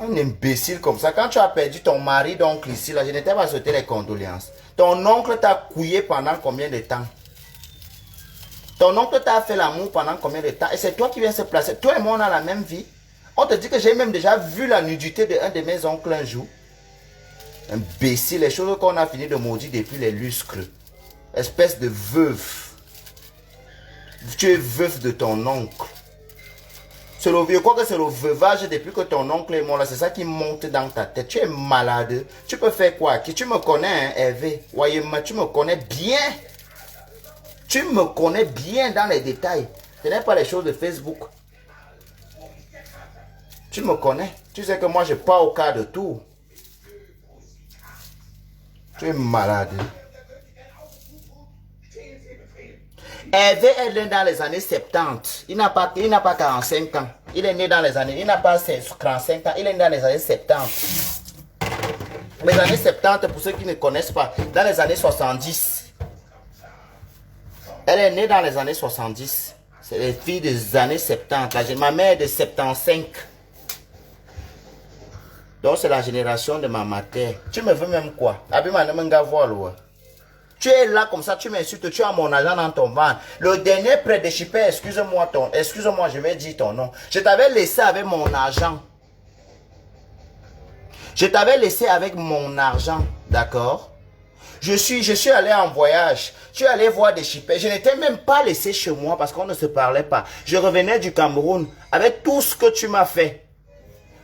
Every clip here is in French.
Un imbécile comme ça. Quand tu as perdu ton mari, donc ici, là, je n'étais pas souhaité les condoléances. Ton oncle t'a couillé pendant combien de temps? Ton oncle t'a fait l'amour pendant combien de temps? Et c'est toi qui viens se placer. Toi et moi, on a la même vie. On te dit que j'ai même déjà vu la nudité d'un de mes oncles un jour. Imbécile, les choses qu'on a fini de maudire depuis les lustres. Espèce de veuf. Tu es veuf de ton oncle. Je crois que c'est le veuvage depuis que ton oncle est mort là. C'est ça qui monte dans ta tête. Tu es malade. Tu peux faire quoi? Tu me connais, hein, Hervé? Voyez-moi, tu me connais bien. Tu me connais bien dans les détails. Ce n'est pas les choses de Facebook. Tu me connais. Tu sais que moi, je pars au quart de tour. Tu es malade. Hervé est né dans les années 70. Il n'a pas 45 ans. Il est né dans les années... Il n'a pas 45 ans. Il est né dans les années 70. Les années 70, pour ceux qui ne connaissent pas, dans les années 70. Elle est née dans les années 70. C'est les filles des années 70. Ma mère est de 75. Donc c'est la génération de ma mère. Tu me veux même quoi? Tu es là comme ça, tu m'insultes, tu as mon argent dans ton ventre. Le dernier prêt de Chipper, excuse-moi, je vais dire ton nom. Je t'avais laissé avec mon argent. Je t'avais laissé avec mon argent, d'accord? Je suis allé en voyage. Tu es allé voir des Chipper. Je n'étais même pas laissé chez moi parce qu'on ne se parlait pas. Je revenais du Cameroun avec tout ce que tu m'as fait.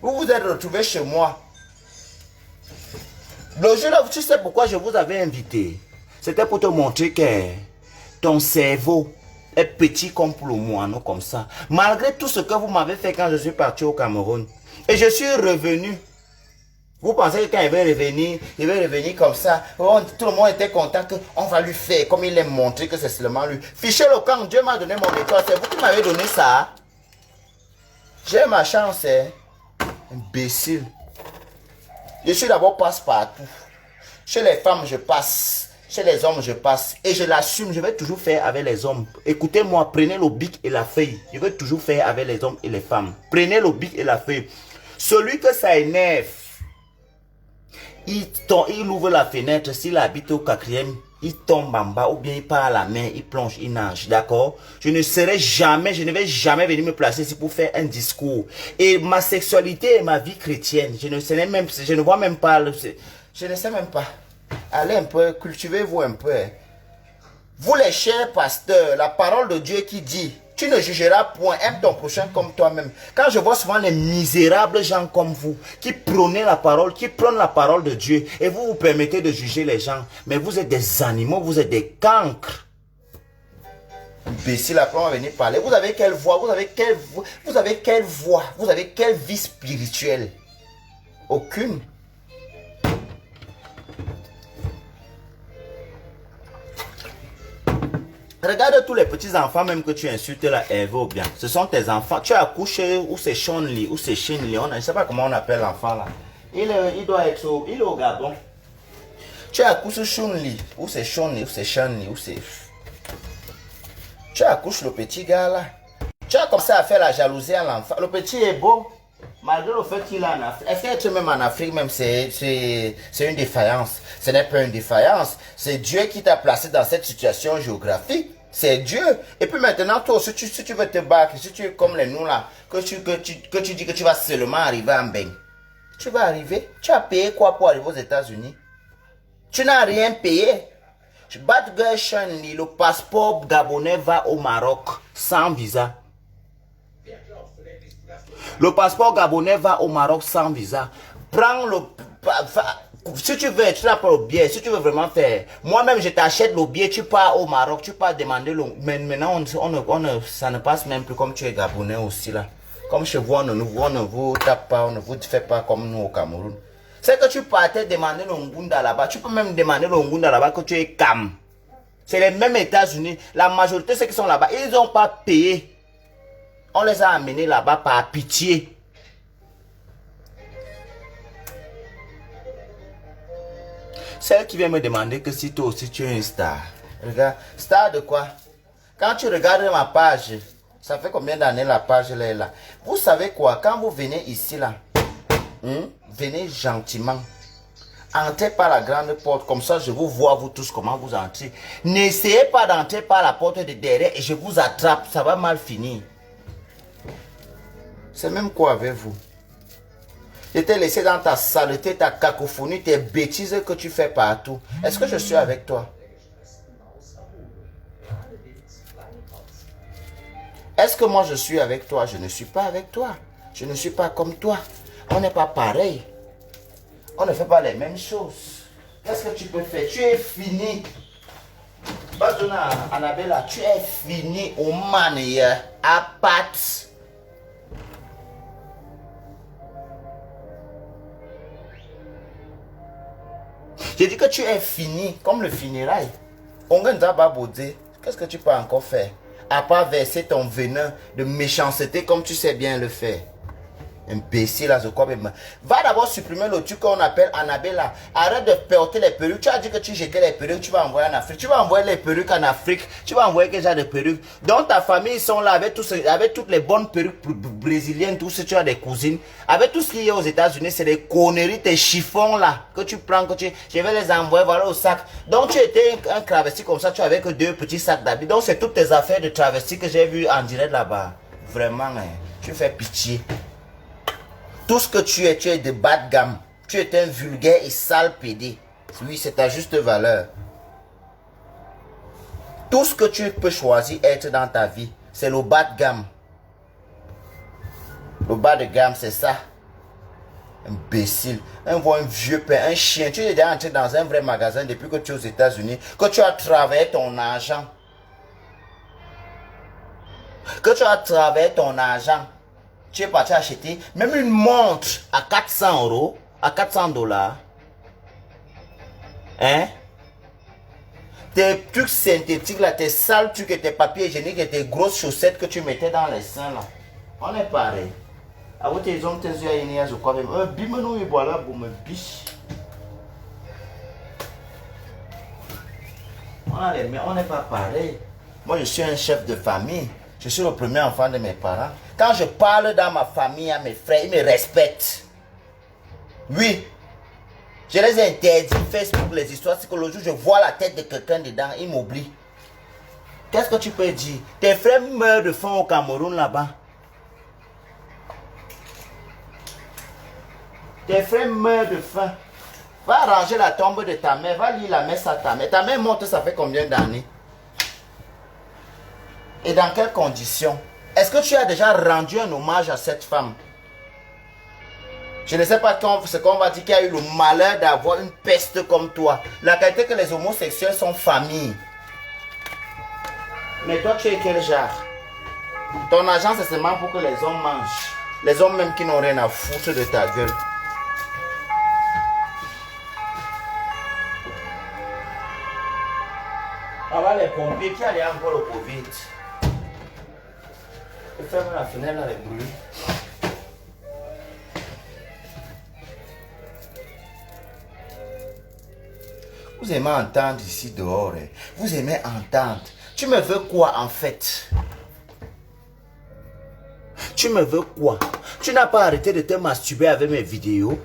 Vous vous êtes retrouvés chez moi. Le jour-là, tu sais pourquoi je vous avais invité? C'était pour te montrer que ton cerveau est petit comme pour le moineau, comme ça. Malgré tout ce que vous m'avez fait quand je suis parti au Cameroun. Et je suis revenu. Vous pensez que quand il va revenir comme ça. Tout le monde était content qu'on va lui faire comme il est montré que c'est seulement lui. Fichez le camp, Dieu m'a donné mon étoile. C'est vous qui m'avez donné ça. J'ai ma chance, hein. Imbécile. Je suis d'abord passe-partout. Chez les femmes, je passe. Chez les hommes, je passe. Et je l'assume, je vais toujours faire avec les hommes. Écoutez-moi, prenez le bic et la feuille. Je vais toujours faire avec les hommes et les femmes. Prenez le bic et la feuille. Celui que ça énerve, il ouvre la fenêtre. S'il habite au 4e, il tombe en bas. Ou bien il part à la main, il plonge, il nage. D'accord? Je ne vais jamais venir me placer ici pour faire un discours. Et ma sexualité et ma vie chrétienne, je ne sais même pas. Je ne sais même pas. Allez un peu, cultivez-vous un peu. Vous les chers pasteurs, la parole de Dieu qui dit, tu ne jugeras point, aime ton prochain comme toi-même. Quand je vois souvent les misérables gens comme vous, qui prônent la parole de Dieu, et vous vous permettez de juger les gens, mais vous êtes des animaux, vous êtes des cancres. Imbécile, après on va venir parler. Vous avez quelle voix? Vous avez quelle voix? Vous avez quelle vie spirituelle? Aucune. Regarde tous les petits enfants même que tu insultes là, Hervé ou bien. Ce sont tes enfants. Tu as accouché ou c'est Sean-Lee ou c'est Shin-Lee. Je ne sais pas comment on appelle l'enfant là. Il doit être il est au Gabon. Tu as accouché Sean-Lee ou c'est Sean-Lee ou c'est Shan-Lee ou c'est... Tu accouches le petit gars là. Tu as commencé à faire la jalousie à l'enfant. Le petit est beau. Malgré le fait qu'il est en Afrique. Est-ce qu'être même en Afrique même c'est une défaillance? Ce n'est pas une défaillance. C'est Dieu qui t'a placé dans cette situation géographique. C'est Dieu. Et puis maintenant, toi, si tu veux te battre, si tu es comme les nous là, que tu dis que tu vas seulement arriver en Beng, tu vas arriver. Tu as payé quoi pour arriver aux États-Unis? Tu n'as rien payé. Bad Girl Shan-Lee, le passeport gabonais va au Maroc sans visa. Le passeport gabonais va au Maroc sans visa. Prends le... Si tu veux, tu n'as pas le billet. Si tu veux vraiment faire... Moi-même, je t'achète le billet. Tu pars au Maroc. Tu pars demander le... Mais maintenant, ça ne passe même plus comme tu es gabonais aussi là. Comme chez vous, on ne vous tape pas. On ne vous fait pas comme nous au Cameroun. C'est que tu partais demander le Ngunda là-bas. Tu peux même demander le Ngunda là-bas que tu es Cam. C'est les mêmes États-Unis. La majorité, ceux qui sont là-bas, ils n'ont pas payé. On les a amenés là-bas par pitié. Celle qui vient me demander que si toi aussi tu es une star. Regarde, star de quoi? Quand tu regardes ma page, ça fait combien d'années la page elle est là? Vous savez quoi? Quand vous venez ici là, Venez gentiment. Entrez par la grande porte, comme ça je vous vois vous tous comment vous entrez. N'essayez pas d'entrer par la porte de derrière et je vous attrape, ça va mal finir. C'est même quoi avec vous? Je t'ai laissé dans ta saleté, ta cacophonie, tes bêtises que tu fais partout. Est-ce que je suis avec toi? Est-ce que moi je suis avec toi? Je ne suis pas avec toi. Je ne suis pas comme toi. On n'est pas pareil. On ne fait pas les mêmes choses. Qu'est-ce que tu peux faire? Tu es fini. Bazona, Annabella, tu es fini au manière à pattes. J'ai dit que tu es fini, comme le funérail. Qu'est-ce que tu peux encore faire? À part verser ton venin de méchanceté comme tu sais bien le faire. Imbécile, là, je crois même. Va d'abord supprimer le truc qu'on appelle Annabella. Arrête de porter les perruques. Tu as dit que tu jetais les perruques, tu vas envoyer en Afrique. Tu vas envoyer les perruques en Afrique. Tu vas envoyer quel genre de perruques? Donc ta famille, ils sont là avec, avec toutes les bonnes perruques brésiliennes, tout ce, tu as des cousines. Avec tout ce qu'il y a aux États-Unis, c'est des conneries, tes chiffons là, que tu prends, je vais les envoyer, voilà, au sac. Donc tu étais un travesti comme ça, tu avais que 2 petits sacs d'habits. Donc c'est toutes tes affaires de travesti que j'ai vu en direct là-bas. Vraiment, hein, tu fais pitié. Tout ce que tu es de bas de gamme. Tu es un vulgaire et sale pédé. Oui, c'est ta juste valeur. Tout ce que tu peux choisir être dans ta vie, c'est le bas de gamme. Le bas de gamme, c'est ça. Imbécile. Un vieux père, un chien. Tu es déjà entré dans un vrai magasin depuis que tu es aux États-Unis, que tu as travaillé ton argent. Que tu as travaillé ton argent. Tu es parti acheter même une montre à 400 €, à 400 $. Hein? Tes trucs synthétiques là, tes sales trucs et tes papiers hygiéniques et tes grosses chaussettes que tu mettais dans les seins là. On est pareil. À vous tes hommes, tes yeux, je crois même. Bimeno et voilà pour me biche. On n'est pas pareil. Moi je suis un chef de famille. Je suis le premier enfant de mes parents. Quand je parle dans ma famille à mes frères, ils me respectent. Oui. Je les interdis Facebook, les histoires, c'est que le jour où je vois la tête de quelqu'un dedans, ils m'oublient. Qu'est-ce que tu peux dire? Tes frères meurent de faim au Cameroun là-bas. Tes frères meurent de faim. Va arranger la tombe de ta mère, va lire la messe à ta mère. Ta mère morte, ça fait combien d'années? Et dans quelles conditions? Est-ce que tu as déjà rendu un hommage à cette femme? Je ne sais pas ce qu'on va dire qui a eu le malheur d'avoir une peste comme toi. La qualité que les homosexuels sont famille. Mais toi, tu es quel genre? Ton argent, c'est seulement pour que les hommes mangent. Les hommes même qui n'ont rien à foutre de ta gueule. On va les pompiers qui allaient encore le Covid. Ferme la fenêtre, elle est brûlée. Vous aimez entendre ici dehors. Hein? Vous aimez entendre. Tu me veux quoi en fait? Tu me veux quoi? Tu n'as pas arrêté de te masturber avec mes vidéos?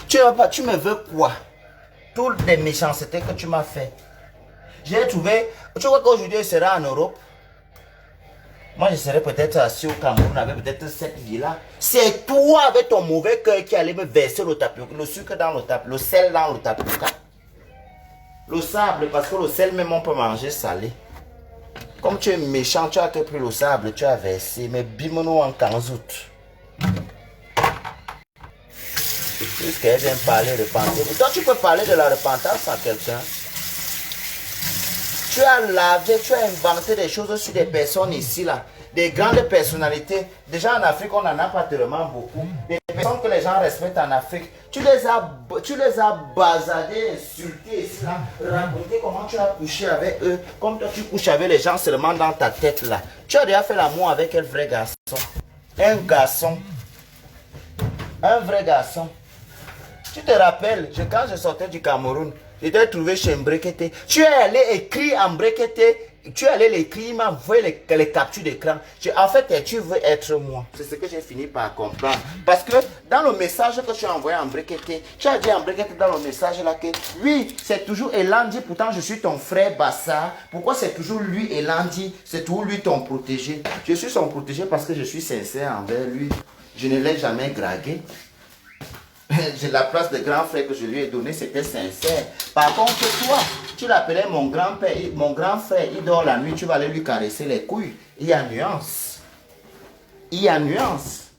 Tu me veux quoi? Toutes les méchancetés que tu m'as fait. J'ai trouvé. Tu vois qu'aujourd'hui il sera en Europe. Moi, je serais peut-être assis au Cameroun avec peut-être cette vie-là. C'est toi avec ton mauvais cœur qui allait me verser le tapioca, le sucre dans le tapioca, le sel dans le tapioca. Le sable, parce que le sel même on peut manger salé. Comme tu es méchant, tu as que pris le sable, tu as versé, mais bimono en kanzout. Puisqu'elle vient parler de repentance. Toi, tu peux parler de la repentance à quelqu'un. Tu as lavé, tu as inventé des choses sur des personnes ici, là. Des grandes personnalités. Déjà en Afrique, on n'en a pas tellement beaucoup. Des personnes que les gens respectent en Afrique. Tu les as bazardés, insultés ici, là. Raconté comment tu as couché avec eux. Comme toi, tu couches avec les gens seulement dans ta tête, là. Tu as déjà fait l'amour avec un vrai garçon. Un garçon. Un vrai garçon. Tu te rappelles, quand je sortais du Cameroun, je t'ai trouvé chez Mbrekete. Tu es allé écrire en Mbrekete Tu es allé l'écrire, il m'a envoyé les captures d'écran. En fait, tu veux être moi. C'est ce que j'ai fini par comprendre. Parce que dans le message que tu as envoyé en Brekete, tu as dit en Brekete dans le message là que oui, c'est toujours Elandi, pourtant je suis ton frère Bassa. Pourquoi c'est toujours lui Elandi? C'est toujours lui ton protégé. Je suis son protégé parce que je suis sincère envers lui. Je ne l'ai jamais dragué. J'ai la place de grand frère que je lui ai donné, c'était sincère. Par contre, toi, tu l'appelais mon grand-père, mon grand frère, il dort la nuit, tu vas aller lui caresser les couilles. Il y a nuance. Il y a nuance.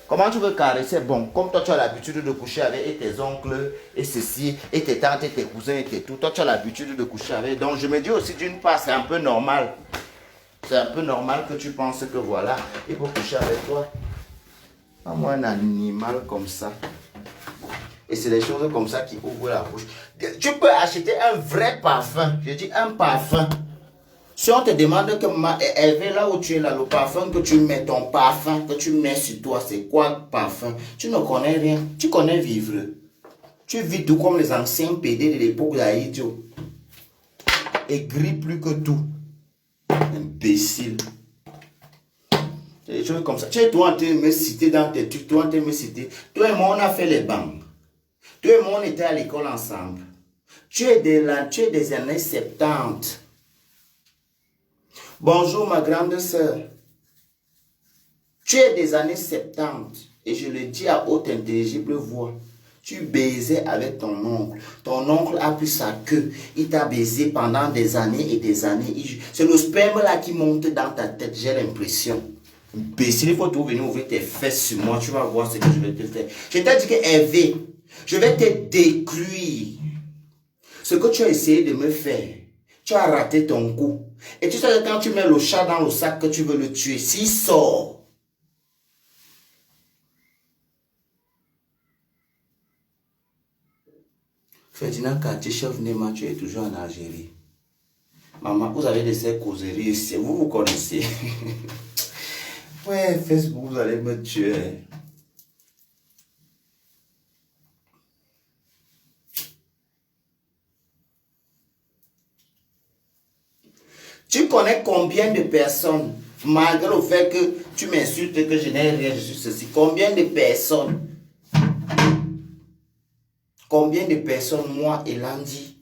Comment tu veux caresser? Bon, comme toi, tu as l'habitude de coucher avec tes oncles, et ceci, et tes tantes, et tes cousins, et tes tout. Toi, tu as l'habitude de coucher avec. Donc, je me dis aussi, d'une part, c'est un peu normal. C'est un peu normal que tu penses que voilà, il faut coucher avec toi. Moi, un animal comme ça. Et c'est des choses comme ça qui ouvrent la bouche. Tu peux acheter un vrai parfum. Je dis un parfum. Si on te demande que Hervé, là où tu es là, le parfum que tu mets, ton parfum que tu mets sur toi, c'est quoi parfum? Tu ne connais rien. Tu connais vivre. Tu vis tout comme les anciens PD de l'époque d'Aïdio. Aigri plus que tout. Imbécile. Des choses comme ça. Tu es toi en train de me citer dans tes trucs, toi en train de me citer. Toi et moi, on a fait les bancs. Toi et moi, on était à l'école ensemble. Tu es des années 70. Bonjour, ma grande sœur. Tu es des années 70. Et je le dis à haute intelligible voix. Tu baisais avec ton oncle. Ton oncle a pris sa queue. Il t'a baisé pendant des années et des années. C'est le sperme là qui monte dans ta tête, j'ai l'impression. Imbécile, il faut tout venir ouvrir tes fesses sur moi. Tu vas voir ce que je vais te faire. Je t'ai dit que Hervé, je vais te détruire. Ce que tu as essayé de me faire, tu as raté ton coup. Et tu sais que quand tu mets le chat dans le sac que tu veux le tuer, s'il sort, Ferdinand Cartier-Chef Nema, tu es toujours en Algérie. Maman, vous avez de ces causeries ici, vous connaissez. Ouais, Facebook, vous allez me tuer. Tu connais combien de personnes, malgré le fait que tu m'insultes, que je n'ai rien, je suis ceci, combien de personnes, moi, Elandi,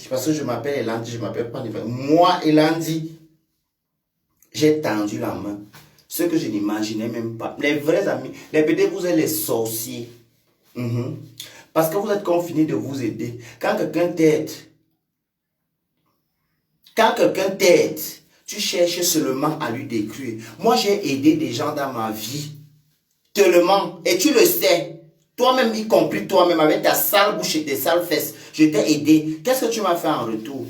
parce que je m'appelle Elandi, je ne m'appelle pas Nifas. Moi, Elandi, j'ai tendu la main. Ce que je n'imaginais même pas. Les vrais amis, les PD, vous êtes les sorciers. Parce que vous êtes confinés de vous aider. Quand quelqu'un t'aide, tu cherches seulement à lui détruire. Moi, j'ai aidé des gens dans ma vie. Tellement. Et tu le sais. Toi-même, y compris toi-même, avec ta sale bouche et tes sales fesses. Je t'ai aidé. Qu'est-ce que tu m'as fait en retour?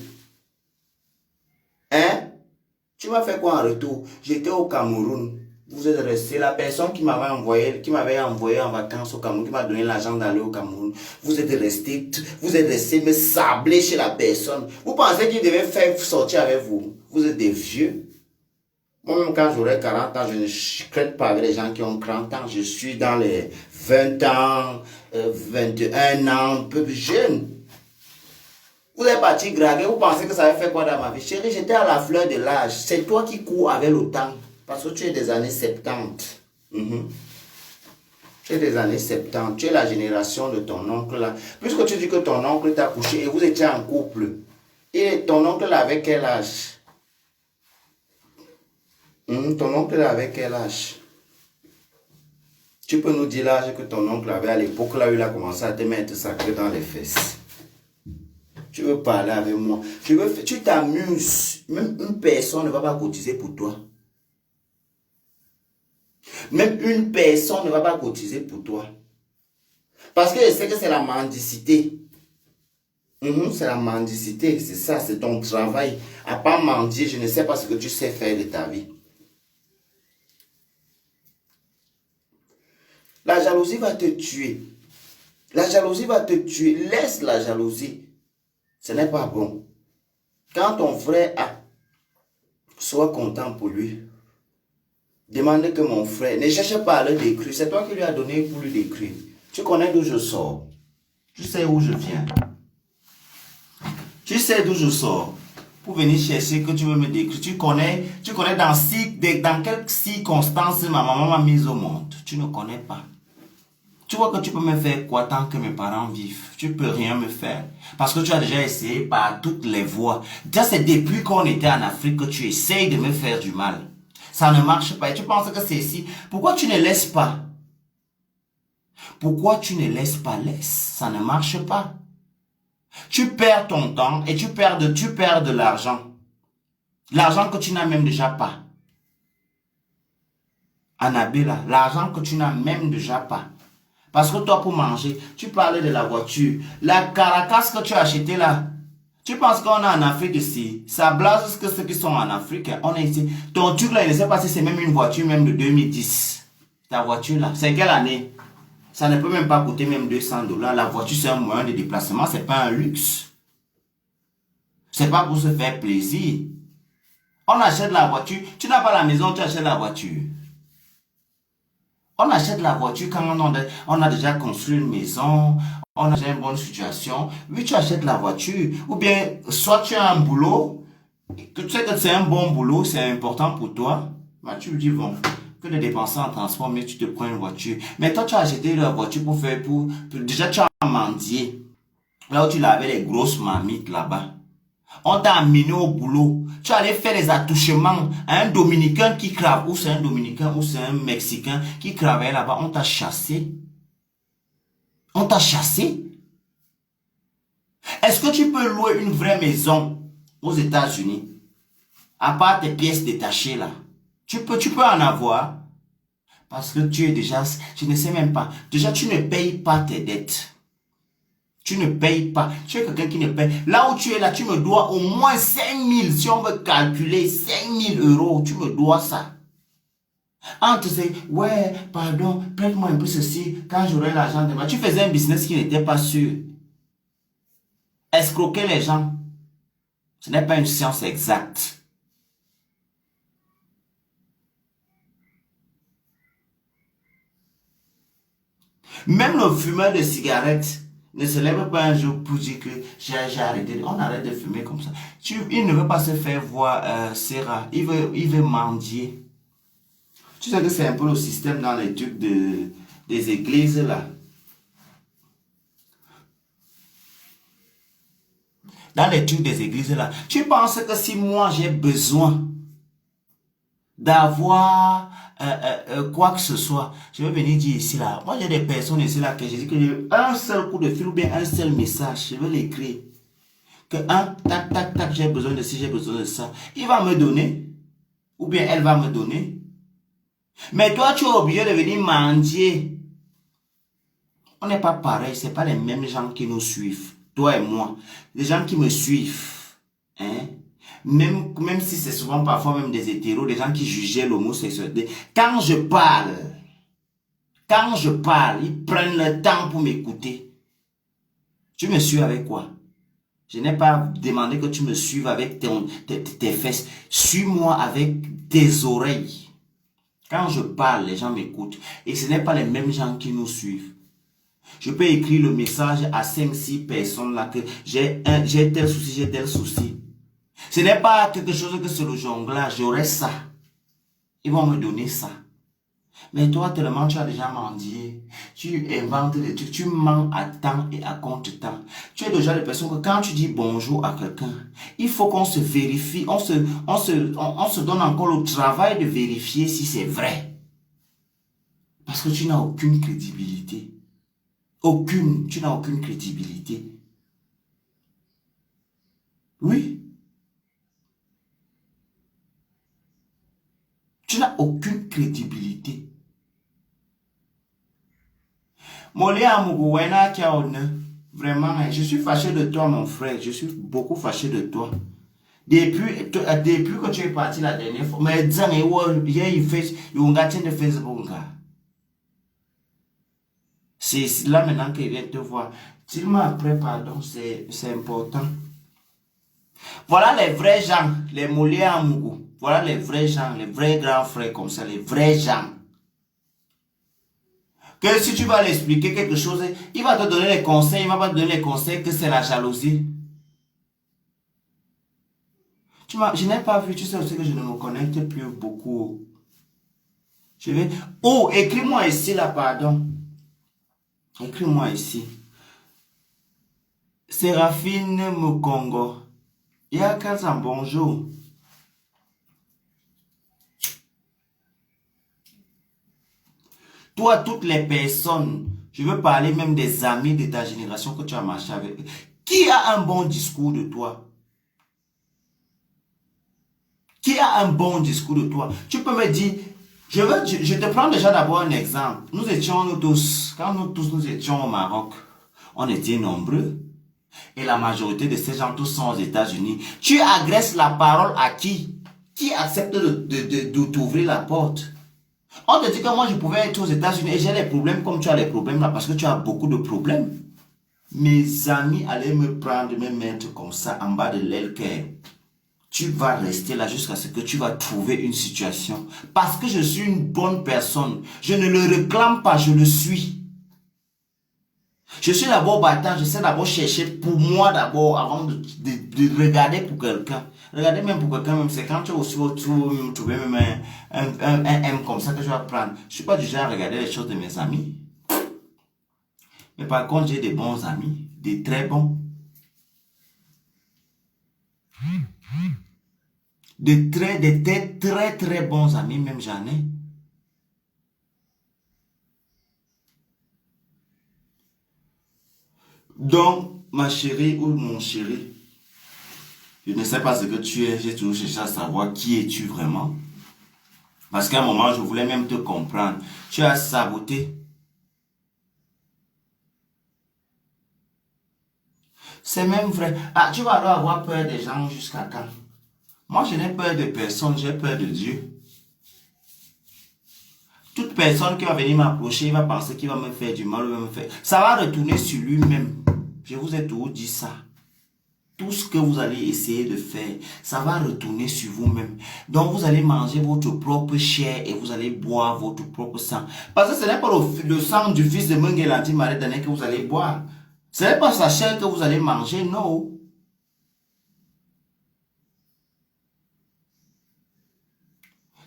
Hein? Tu m'as fait quoi en retour? J'étais au Cameroun. Vous êtes resté. La personne qui m'avait envoyé en vacances au Cameroun, qui m'a donné l'argent d'aller au Cameroun. Vous êtes resté me sabler chez la personne. Vous pensez qu'il devait faire sortir avec vous? Vous êtes des vieux. Moi-même, quand j'aurai 40 ans, je ne crête pas avec les gens qui ont 30 ans. Je suis dans les 20 ans, 21 ans, un peu plus jeune. Vous êtes parti graguer, vous pensez que ça avait fait quoi dans ma vie? Chérie, j'étais à la fleur de l'âge. C'est toi qui cours avec le temps. Parce que tu es des années 70. Tu es des années 70. Tu es la génération de ton oncle là. Puisque tu dis que ton oncle t'a couché et vous étiez en couple. Et ton oncle avait quel âge? Ton oncle avait quel âge? Tu peux nous dire l'âge que ton oncle avait à l'époque là où il a commencé à te mettre sa queue dans les fesses. Tu veux parler avec moi. Tu t'amuses. Même une personne ne va pas cotiser pour toi. Même une personne ne va pas cotiser pour toi. Parce que je sais que c'est la mendicité. C'est la mendicité. C'est ça, c'est ton travail. À part mendier, je ne sais pas ce que tu sais faire de ta vie. La jalousie va te tuer. La jalousie va te tuer. Laisse la jalousie. Ce n'est pas bon. Quand ton frère a, sois content pour lui. Demande que mon frère, ne cherche pas à le décrire. C'est toi qui lui as donné pour lui décrire. Tu connais d'où je sors. Tu sais où je viens. Tu sais d'où je sors. pour venir chercher que tu veux me décrire. Tu connais dans quelles circonstances ma maman m'a mise au monde. Tu ne connais pas. Tu vois que tu peux me faire quoi tant que mes parents vivent? Tu peux rien me faire. Parce que tu as déjà essayé par toutes les voies. Déjà, c'est depuis qu'on était en Afrique que tu essayes de me faire du mal. Ça ne marche pas. Et tu penses que c'est ici. Pourquoi tu ne laisses pas? Pourquoi tu ne laisses pas? Laisse. Ça ne marche pas. Tu perds ton temps et tu perds de l'argent. L'argent que tu n'as même déjà pas. Annabella, l'argent que tu n'as même déjà pas. Parce que toi, pour manger, tu parlais de la voiture. La Caracas que tu as acheté là, tu penses qu'on est en Afrique ici. Ça blase que ceux qui sont en Afrique. On est ici. Ton truc là, il ne sait pas si c'est même une voiture même de 2010. Ta voiture là, c'est quelle année? Ça ne peut même pas coûter même $200. La voiture, c'est un moyen de déplacement, c'est pas un luxe. C'est pas pour se faire plaisir. On achète la voiture. Tu n'as pas la maison, tu achètes la voiture. On achète la voiture quand on a déjà construit une maison, on a déjà une bonne situation. Oui, tu achètes la voiture. Ou bien, soit tu as un boulot, que tu sais que c'est un bon boulot, c'est important pour toi. Bah, tu me dis, bon, que de dépenser en transport, mais tu te prends une voiture. Mais toi, tu as acheté la voiture déjà, tu as mendié. Là où tu lavais les grosses marmites là-bas. On t'a amené au boulot. Tu allais faire les attouchements à un Dominicain qui crave. Ou c'est un Dominicain ou c'est un Mexicain qui travaillait là-bas. On t'a chassé. On t'a chassé. Est-ce que tu peux louer une vraie maison aux États-Unis? À part tes pièces détachées là. Tu peux en avoir. Parce que tu es déjà... Je ne sais même pas. Déjà, tu ne payes pas tes dettes. Tu ne payes pas. Tu es quelqu'un qui ne paye. Là où tu es là, tu me dois au moins 5 000. Si on veut calculer 5 000 euros, tu me dois ça. On te dit, ouais, pardon, prête-moi un peu ceci. Quand j'aurai l'argent demain. Tu faisais un business qui n'était pas sûr. Escroquer les gens. Ce n'est pas une science exacte. Même le fumeur de cigarettes ne se lève pas un jour pour dire que j'ai arrêté. On arrête de fumer comme ça. Il ne veut pas se faire voir Sarah. Il veut mendier. Tu sais que c'est un peu le système dans les trucs des églises là. Dans les trucs des églises là. Tu penses que si moi j'ai besoin d'avoir quoi que ce soit, je vais venir dire ici là, moi j'ai des personnes ici là que je dis que j'ai un seul coup de fil ou bien un seul message, je vais l'écrire, que tac tac tac, j'ai besoin de ci, j'ai besoin de ça, il va me donner, ou bien elle va me donner, mais toi tu es obligé de venir mendier. On n'est pas pareil, c'est pas les mêmes gens qui nous suivent, toi et moi, les gens qui me suivent, hein. Même si c'est souvent parfois même des hétéros, des gens qui jugeaient l'homosexualité. Quand je parle, ils prennent le temps pour m'écouter. Tu me suis avec quoi? Je n'ai pas demandé que tu me suives avec tes fesses. Suis-moi avec tes oreilles. Quand je parle, les gens m'écoutent. Et ce n'est pas les mêmes gens qui nous suivent. Je peux écrire le message à 5-6 personnes là que j'ai tel souci, j'ai tel souci. Ce n'est pas quelque chose que c'est le jonglage, j'aurai ça. Ils vont me donner ça. Mais toi, tellement tu as déjà mendié, tu inventes des trucs, tu mens à temps et à contre-temps. Tu es déjà des personnes que quand tu dis bonjour à quelqu'un, il faut qu'on se vérifie, on se donne encore le travail de vérifier si c'est vrai. Parce que tu n'as aucune crédibilité. Tu n'as aucune crédibilité. Oui. Tu n'as aucune crédibilité. Vraiment, je suis fâché de toi, mon frère. Je suis beaucoup fâché de toi. Depuis que tu es parti la dernière fois, mais disons, Facebook. C'est là maintenant qu'il vient te voir. Dis-moi après, pardon, c'est important. Voilà les vrais gens, les Molières à Mougou. Voilà les vrais gens, les vrais grands frères comme ça, les vrais gens. Que si tu vas lui expliquer quelque chose, il va te donner les conseils, il va pas te donner les conseils que c'est la jalousie. Je n'ai pas vu, tu sais aussi que je ne me connecte plus beaucoup. Je vais... Oh, écris-moi ici là, pardon. Écris-moi ici. Séraphine Mukongo. Yakaza, bonjour. Toi, toutes les personnes, je veux parler même des amis de ta génération que tu as marché avec. Qui a un bon discours de toi? Qui a un bon discours de toi? Tu peux me dire, je te prends déjà d'abord un exemple. Nous étions nous tous, quand nous tous nous étions au Maroc, on était nombreux. Et la majorité de ces gens tous sont aux États-Unis. Tu agresses la parole à qui? Qui accepte de t'ouvrir la porte? On te dit que moi je pouvais être aux États-Unis et j'ai des problèmes comme tu as les problèmes là parce que tu as beaucoup de problèmes. Mes amis allaient me prendre, me mettre comme ça en bas de l'aile que tu vas rester là jusqu'à ce que tu vas trouver une situation. Parce que je suis une bonne personne. Je ne le réclame pas, je le suis. Je suis d'abord battant, je sais d'abord chercher pour moi d'abord avant de regarder pour quelqu'un. Regarder même pour quelqu'un, même c'est quand tu es aussi autour, trouver même un M comme ça que je vais prendre. Je suis pas du genre à regarder les choses de mes amis. Mais par contre, j'ai des bons amis, des très bons. Des très bons amis, même j'en ai. Donc, ma chérie ou mon chéri, je ne sais pas ce que tu es, j'ai toujours cherché à savoir qui es-tu vraiment. Parce qu'à un moment, je voulais même te comprendre. Tu as saboté. C'est même vrai. Ah, tu vas alors avoir peur des gens jusqu'à quand? Moi, je n'ai peur de personne, j'ai peur de Dieu. Toute personne qui va venir m'approcher, il va penser qu'il va me faire du mal, ça va retourner sur lui-même. Je vous ai toujours dit ça. Tout ce que vous allez essayer de faire, ça va retourner sur vous-même. Donc vous allez manger votre propre chair et vous allez boire votre propre sang. Parce que ce n'est pas le sang du fils de Mengelanti Marie Dané que vous allez boire. Ce n'est pas sa chair que vous allez manger, non.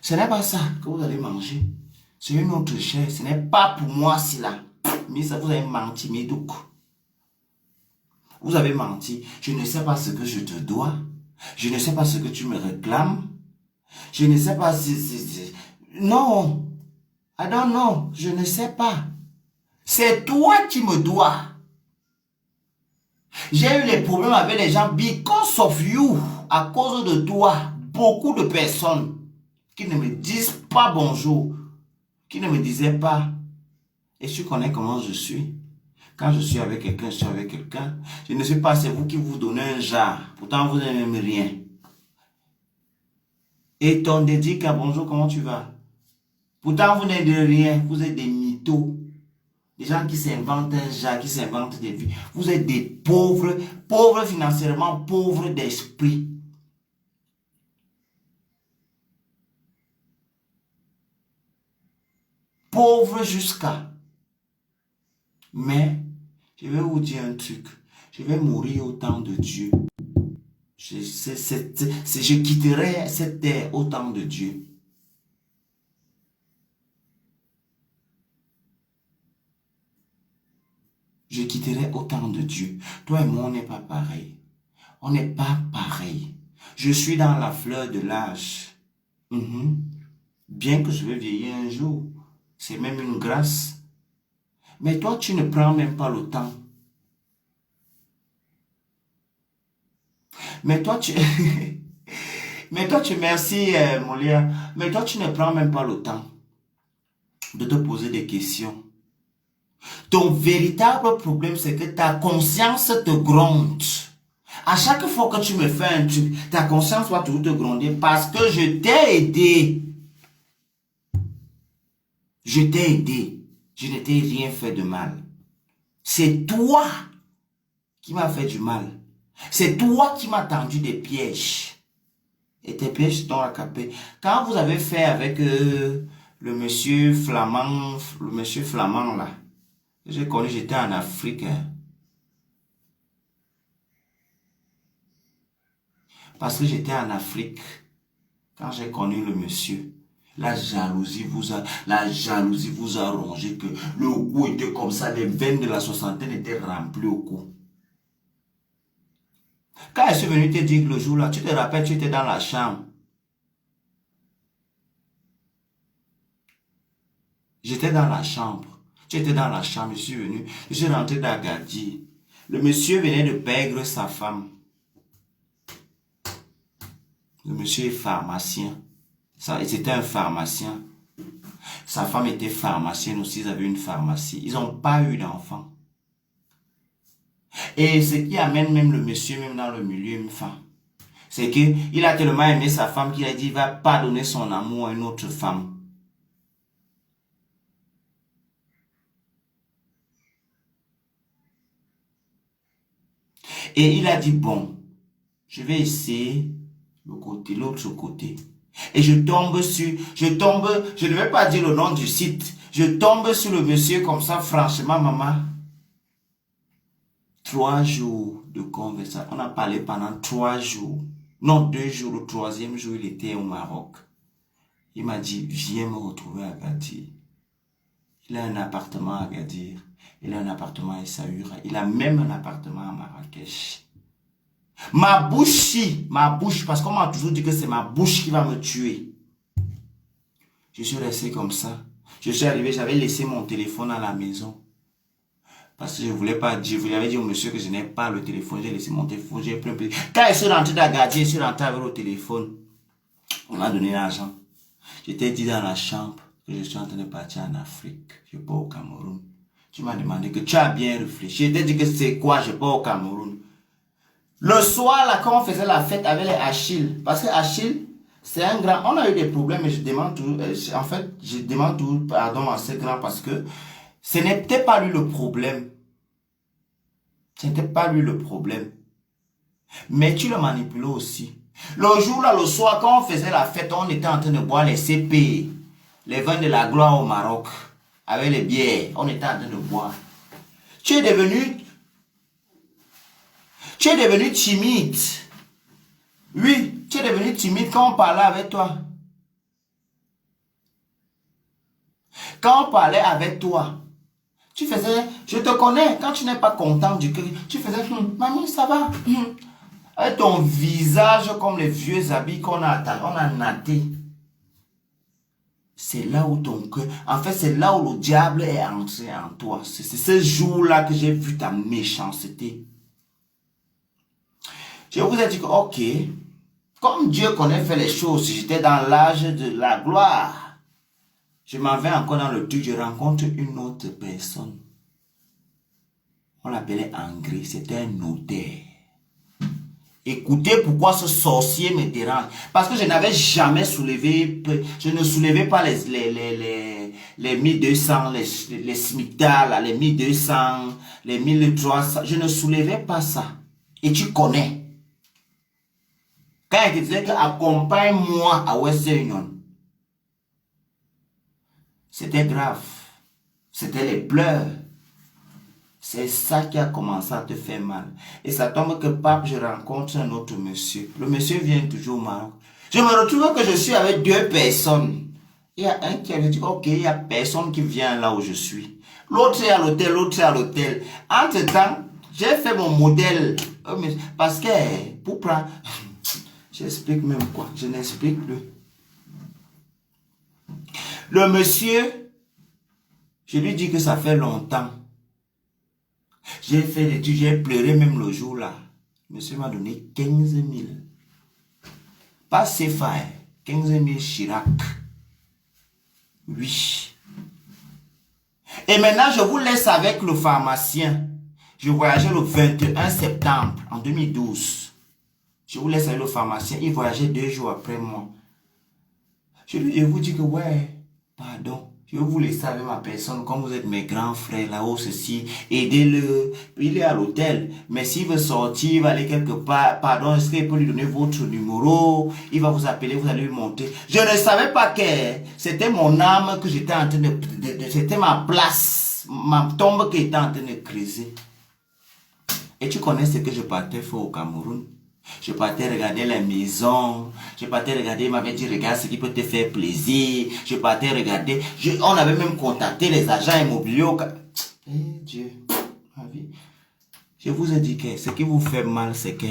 Ce n'est pas ça que vous allez manger. C'est une autre chair. Ce n'est pas pour moi, si là. Mais ça vous avez menti, mais donc. Vous avez menti. Je ne sais pas ce que je te dois. Je ne sais pas ce que tu me réclames. Je ne sais pas si... Non. I don't know. Je ne sais pas. C'est toi qui me dois. J'ai eu les problèmes avec les gens because of you. À cause de toi. Beaucoup de personnes qui ne me disent pas bonjour. Qui ne me disaient pas. Et tu connais comment je suis. Quand je suis avec quelqu'un, je suis avec quelqu'un. Je ne suis pas, c'est vous qui vous donnez un genre. Pourtant, vous n'aimez même rien. Et ton dédicat, bonjour, comment tu vas? Pourtant, vous n'êtes de rien. Vous êtes des mythos. Des gens qui s'inventent un genre, qui s'inventent des vies. Vous êtes des pauvres, pauvres financièrement, pauvres d'esprit. Pauvres jusqu'à. Mais, je vais vous dire un truc. Je vais mourir au temps de Dieu. Je quitterai cette terre au temps de Dieu. Je quitterai au temps de Dieu. Toi et moi, on n'est pas pareil. On n'est pas pareil. Je suis dans la fleur de l'âge. Bien que je vais vieillir un jour. C'est même une grâce. Mais toi, tu ne prends même pas le temps. Mais toi, tu... Mais toi, merci, Molia. Mais toi, tu ne prends même pas le temps de te poser des questions. Ton véritable problème, c'est que ta conscience te gronde. À chaque fois que tu me fais un truc, ta conscience va toujours te gronder parce que je t'ai aidé. Je t'ai aidé. Je ne t'ai rien fait de mal. C'est toi qui m'as fait du mal. C'est toi qui m'as tendu des pièges. Et tes pièges t'ont rattrapé. Quand vous avez fait avec le monsieur flamand là, j'ai connu, j'étais en Afrique. Hein. Parce que j'étais en Afrique. Quand j'ai connu le monsieur, la jalousie vous a rongé, que le cou était comme ça, les veines de la soixantaine étaient remplies au cou. Quand je suis venu te dire que le jour-là, tu te rappelles, tu étais dans la chambre. J'étais dans la chambre. Tu étais dans la chambre, je suis venu. Je suis rentré dans Agadir. Le monsieur venait de perdre sa femme. Le monsieur est pharmacien. C'était un pharmacien. Sa femme était pharmacienne aussi, ils avaient une pharmacie. Ils n'ont pas eu d'enfant. Et ce qui amène même le monsieur, même dans le milieu, une femme, c'est qu'il a tellement aimé sa femme qu'il a dit qu'il ne va pas donner son amour à une autre femme. Et il a dit, bon, je vais essayer l'autre côté. Et je ne vais pas dire le nom du site, je tombe sur le monsieur comme ça, franchement, maman. 3 jours de conversation, on a parlé pendant 3 jours. Non, 2 jours, le 3e jour, il était au Maroc. Il m'a dit, viens me retrouver à Agadir. Il a un appartement à Agadir. Il a un appartement à Essaoura. Il a même un appartement à Marrakech. Ma bouche, parce qu'on m'a toujours dit que c'est ma bouche qui va me tuer. Je suis resté comme ça. Je suis arrivé, j'avais laissé mon téléphone à la maison. Parce que je voulais pas dire, je lui avais dit au monsieur que je n'ai pas le téléphone, j'ai laissé mon téléphone, j'ai pris un peu. Quand je suis rentré d'Agadir, je suis rentré avec le téléphone. On m'a donné l'argent. J'étais dit dans la chambre que je suis en train de partir en Afrique. Je pars au Cameroun. Tu m'as demandé que tu as bien réfléchi. J'ai dit que c'est quoi, je pars au Cameroun. Le soir, là, quand on faisait la fête avec les Achille, parce que Achille, c'est un grand, on a eu des problèmes et je demande tout, en fait, je demande tout pardon à ce grand parce que ce n'était pas lui le problème. Ce n'était pas lui le problème. Mais tu le manipulais aussi. Le jour là, le soir, quand on faisait la fête, on était en train de boire les CP, les vins de la gloire au Maroc, avec les bières, on était en train de boire. Tu es devenu timide. Oui, tu es devenu timide quand on parlait avec toi. Quand on parlait avec toi, tu faisais, je te connais, quand tu n'es pas content du cœur, tu faisais, maman, ça va. Avec ton visage comme les vieux habits qu'on a natté. C'est là où ton cœur, en fait, c'est là où le diable est entré en toi. C'est ce jour-là que j'ai vu ta méchanceté. Je vous ai dit que, ok, comme Dieu connaît faire les choses, j'étais dans l'âge de la gloire. Je m'en vais encore dans le truc, je rencontre une autre personne. On l'appelait Angry, c'était un notaire. Écoutez pourquoi ce sorcier me dérange. Parce que je n'avais jamais soulevé, je ne soulevais pas les 1200, les SMICTA, les 1200, les 1300. Je ne soulevais pas ça. Et tu connais. Quand il te disait que accompagne-moi à Western Union, c'était grave. C'était les pleurs. C'est ça qui a commencé à te faire mal. Et ça tombe que pape, je rencontre un autre monsieur. Le monsieur vient toujours au Maroc. Je me retrouve que je suis avec 2 personnes. Il y a un qui avait dit, ok, il n'y a personne qui vient là où je suis. L'autre est à l'hôtel, l'autre est à l'hôtel. Entre-temps, j'ai fait mon modèle. Parce que, pour prendre... J'explique même quoi. Je n'explique plus. Le monsieur, je lui dis que ça fait longtemps. J'ai fait des trucs, j'ai pleuré même le jour là. Le monsieur m'a donné 15 000. Pas CFA, 15 000 Chirac. Oui. Et maintenant, je vous laisse avec le pharmacien. Je voyageais le 21 septembre en 2012. Je vous laisse avec le pharmacien. Il voyageait 2 jours après moi. Je vous dis que ouais, pardon. Je vous laisse avec ma personne, comme vous êtes mes grands frères là-haut, ceci, aidez-le. Il est à l'hôtel, mais s'il veut sortir, il va aller quelque part, pardon, est-ce qu'il peut lui donner votre numéro? Il va vous appeler, vous allez lui monter. Je ne savais pas que c'était mon âme que j'étais en train de c'était ma place, ma tombe qui était en train de creuser. Et tu connais ce que je partais faire au Cameroun? Je partais regarder les maisons. Je partais regarder, il m'avait dit, regarde ce qui peut te faire plaisir. Je partais regarder. On avait même contacté les agents immobiliers. Eh Dieu, ma vie. Je vous ai dit que ce qui vous fait mal, c'est que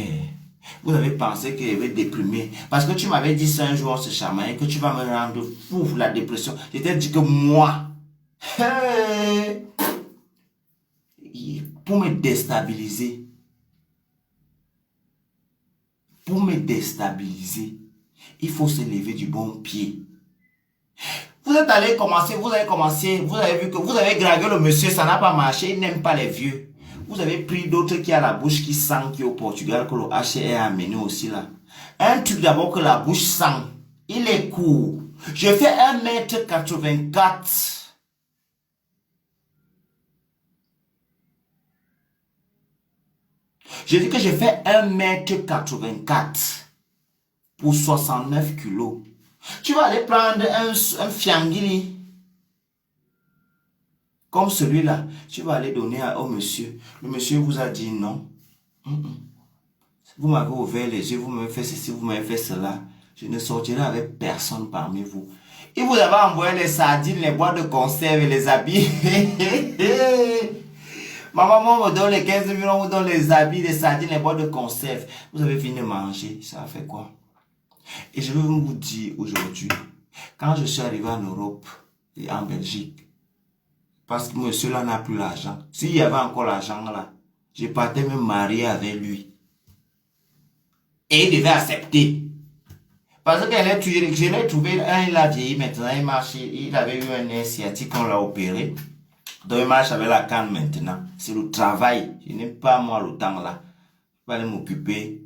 vous avez pensé que je vais déprimer. Parce que tu m'avais dit ça un jour, on se chamaillait, que tu vas me rendre fou, la dépression. Je t'ai dit que moi, pour me déstabiliser, il faut se lever du bon pied. Vous êtes allé commencer, vous avez vu que vous avez gravé le monsieur, ça n'a pas marché, il n'aime pas les vieux. Vous avez pris d'autres qui a la bouche qui sent, qui est au Portugal, que le HR a amené aussi là. Un truc d'abord que la bouche sent, il est court. Je fais 1m84. Je dis que je fais 1m84 pour 69 kilos. Tu vas aller prendre un fiangili comme celui-là. Tu vas aller donner au monsieur. Le monsieur vous a dit non. Vous m'avez ouvert les yeux, vous m'avez fait ceci, vous m'avez fait cela. Je ne sortirai avec personne parmi vous. Et vous avez envoyé les sardines, les boîtes de conserve et les habits. Ma maman me donne les 15 millions, vous donne les habits, les sardines, les boîtes de conserve. Vous avez fini de manger, ça a fait quoi? Et je veux vous dire aujourd'hui, quand je suis arrivé en Europe et en Belgique, parce que monsieur là n'a plus l'argent. S'il y avait encore l'argent là, je partais me marier avec lui. Et il devait accepter. Parce que je l'ai trouvé, il a vieilli maintenant, il marche, il avait eu un sciatique, on l'a opéré. Donc il marche avec la canne maintenant. C'est le travail. Je n'ai pas moi le temps là. Je vais aller m'occuper.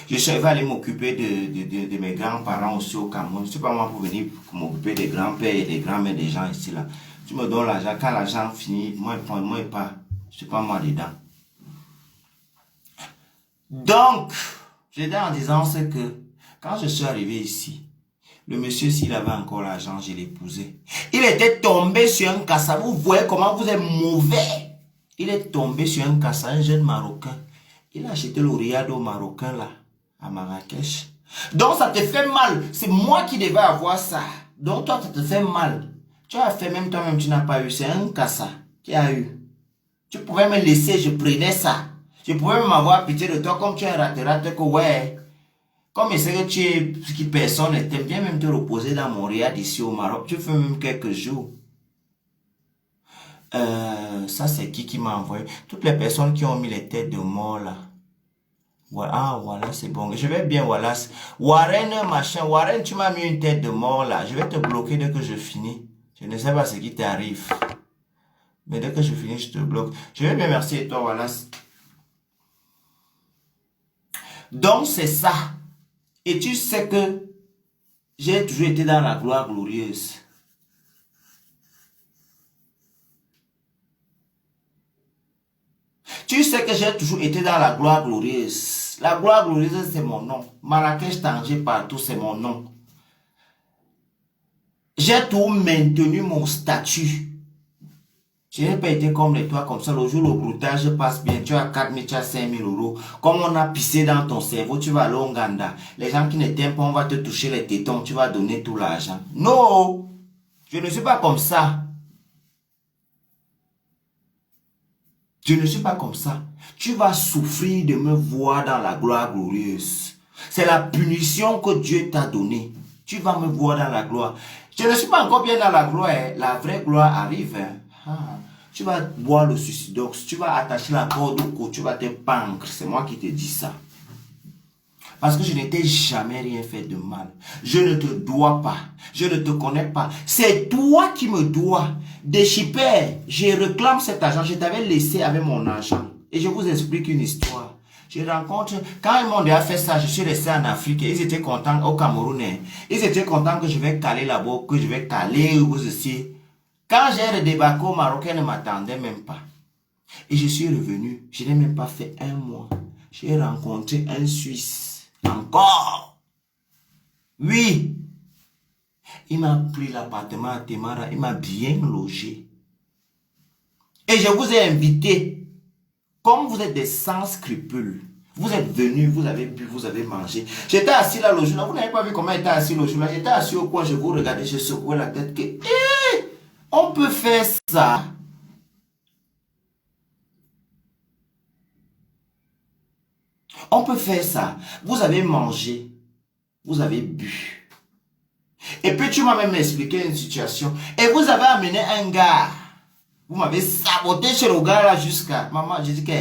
Je vais aller m'occuper de mes grands-parents aussi au Cameroun. Je ne suis pas moi pour venir m'occuper des grands-pères et des grands-mères des gens ici là. Tu me donnes l'argent, quand l'argent finit, moi pas. Je ne suis pas moi dedans. Donc, j'étais en disant ce que, quand je suis arrivé ici, le monsieur, s'il avait encore l'argent, je l'épousais. Il était tombé sur un cassa. Vous voyez comment vous êtes mauvais. Il est tombé sur un cassa, un jeune Marocain. Il a acheté le riado marocain là, à Marrakech. Donc ça te fait mal. C'est moi qui devais avoir ça. Donc toi, ça te fait mal. Tu as fait même toi-même, tu n'as pas eu. C'est un cassa qui a eu. Tu pouvais me laisser, je prenais ça. Je pouvais même avoir pitié de toi comme tu es un rate que ouais. Comme il sait que tu es ce qui personne ne t'aime bien même te reposer dans mon riad ici au Maroc. Tu fais même quelques jours. Ça c'est qui m'a envoyé? Toutes les personnes qui ont mis les têtes de mort là. Voilà, ah voilà, c'est bon. Je vais bien, voilà. Warren, machin. Warren, tu m'as mis une tête de mort là. Je vais te bloquer dès que je finis. Je ne sais pas ce qui t'arrive. Mais dès que je finis, je te bloque. Je vais bien, merci et toi, Wallace. Donc, c'est ça. Et tu sais que j'ai toujours été dans la gloire glorieuse. Tu sais que j'ai toujours été dans la gloire glorieuse. La gloire glorieuse, c'est mon nom. Marrakech, Tanger, partout, c'est mon nom. J'ai tout maintenu mon statut. Je n'ai pas été comme les toi, comme ça. Le jour où le broutage passe bien, tu as 4 000, tu as 5 000 euros. Comme on a pissé dans ton cerveau, tu vas aller au Nganda. Les gens qui ne t'aiment pas, on va te toucher les tétons, tu vas donner tout l'argent. Non, je ne suis pas comme ça. Je ne suis pas comme ça. Tu vas souffrir de me voir dans la gloire glorieuse. C'est la punition que Dieu t'a donnée. Tu vas me voir dans la gloire. Je ne suis pas encore bien dans la gloire. Hein. La vraie gloire arrive. Hein. Ah. Tu vas boire le suicidox. Tu vas attacher la corde au cou. Tu vas te pendre. C'est moi qui te dis ça. Parce que je ne t'ai jamais rien fait de mal. Je ne te dois pas. Je ne te connais pas. C'est toi qui me dois. Des chippers, je réclame cet argent. Je t'avais laissé avec mon argent. Et je vous explique une histoire. Je rencontre, quand ils m'ont déjà fait ça, je suis resté en Afrique. Ils étaient contents au Cameroun. Ils étaient contents que je vais caler là-bas, que je vais caler ou ceci. Quand j'ai redébarqué au Maroc, ils ne m'attendaient même pas. Et je suis revenu. Je n'ai même pas fait un mois. J'ai rencontré un Suisse. Encore. Oui. Il m'a pris l'appartement à Temara. Il m'a bien logé. Et je vous ai invité. Comme vous êtes des sans scrupules, vous êtes venus, vous avez bu, vous avez mangé. J'étais assis là le jour là, vous n'avez pas vu comment j'étais assis le jour là. J'étais assis au coin, je vous regardais, je secouais la tête que, on peut faire ça. On peut faire ça. Vous avez mangé, vous avez bu. Et puis tu m'as même expliqué une situation. Et vous avez amené un gars. Vous m'avez saboté chez le gars là jusqu'à... Maman, j'ai dit que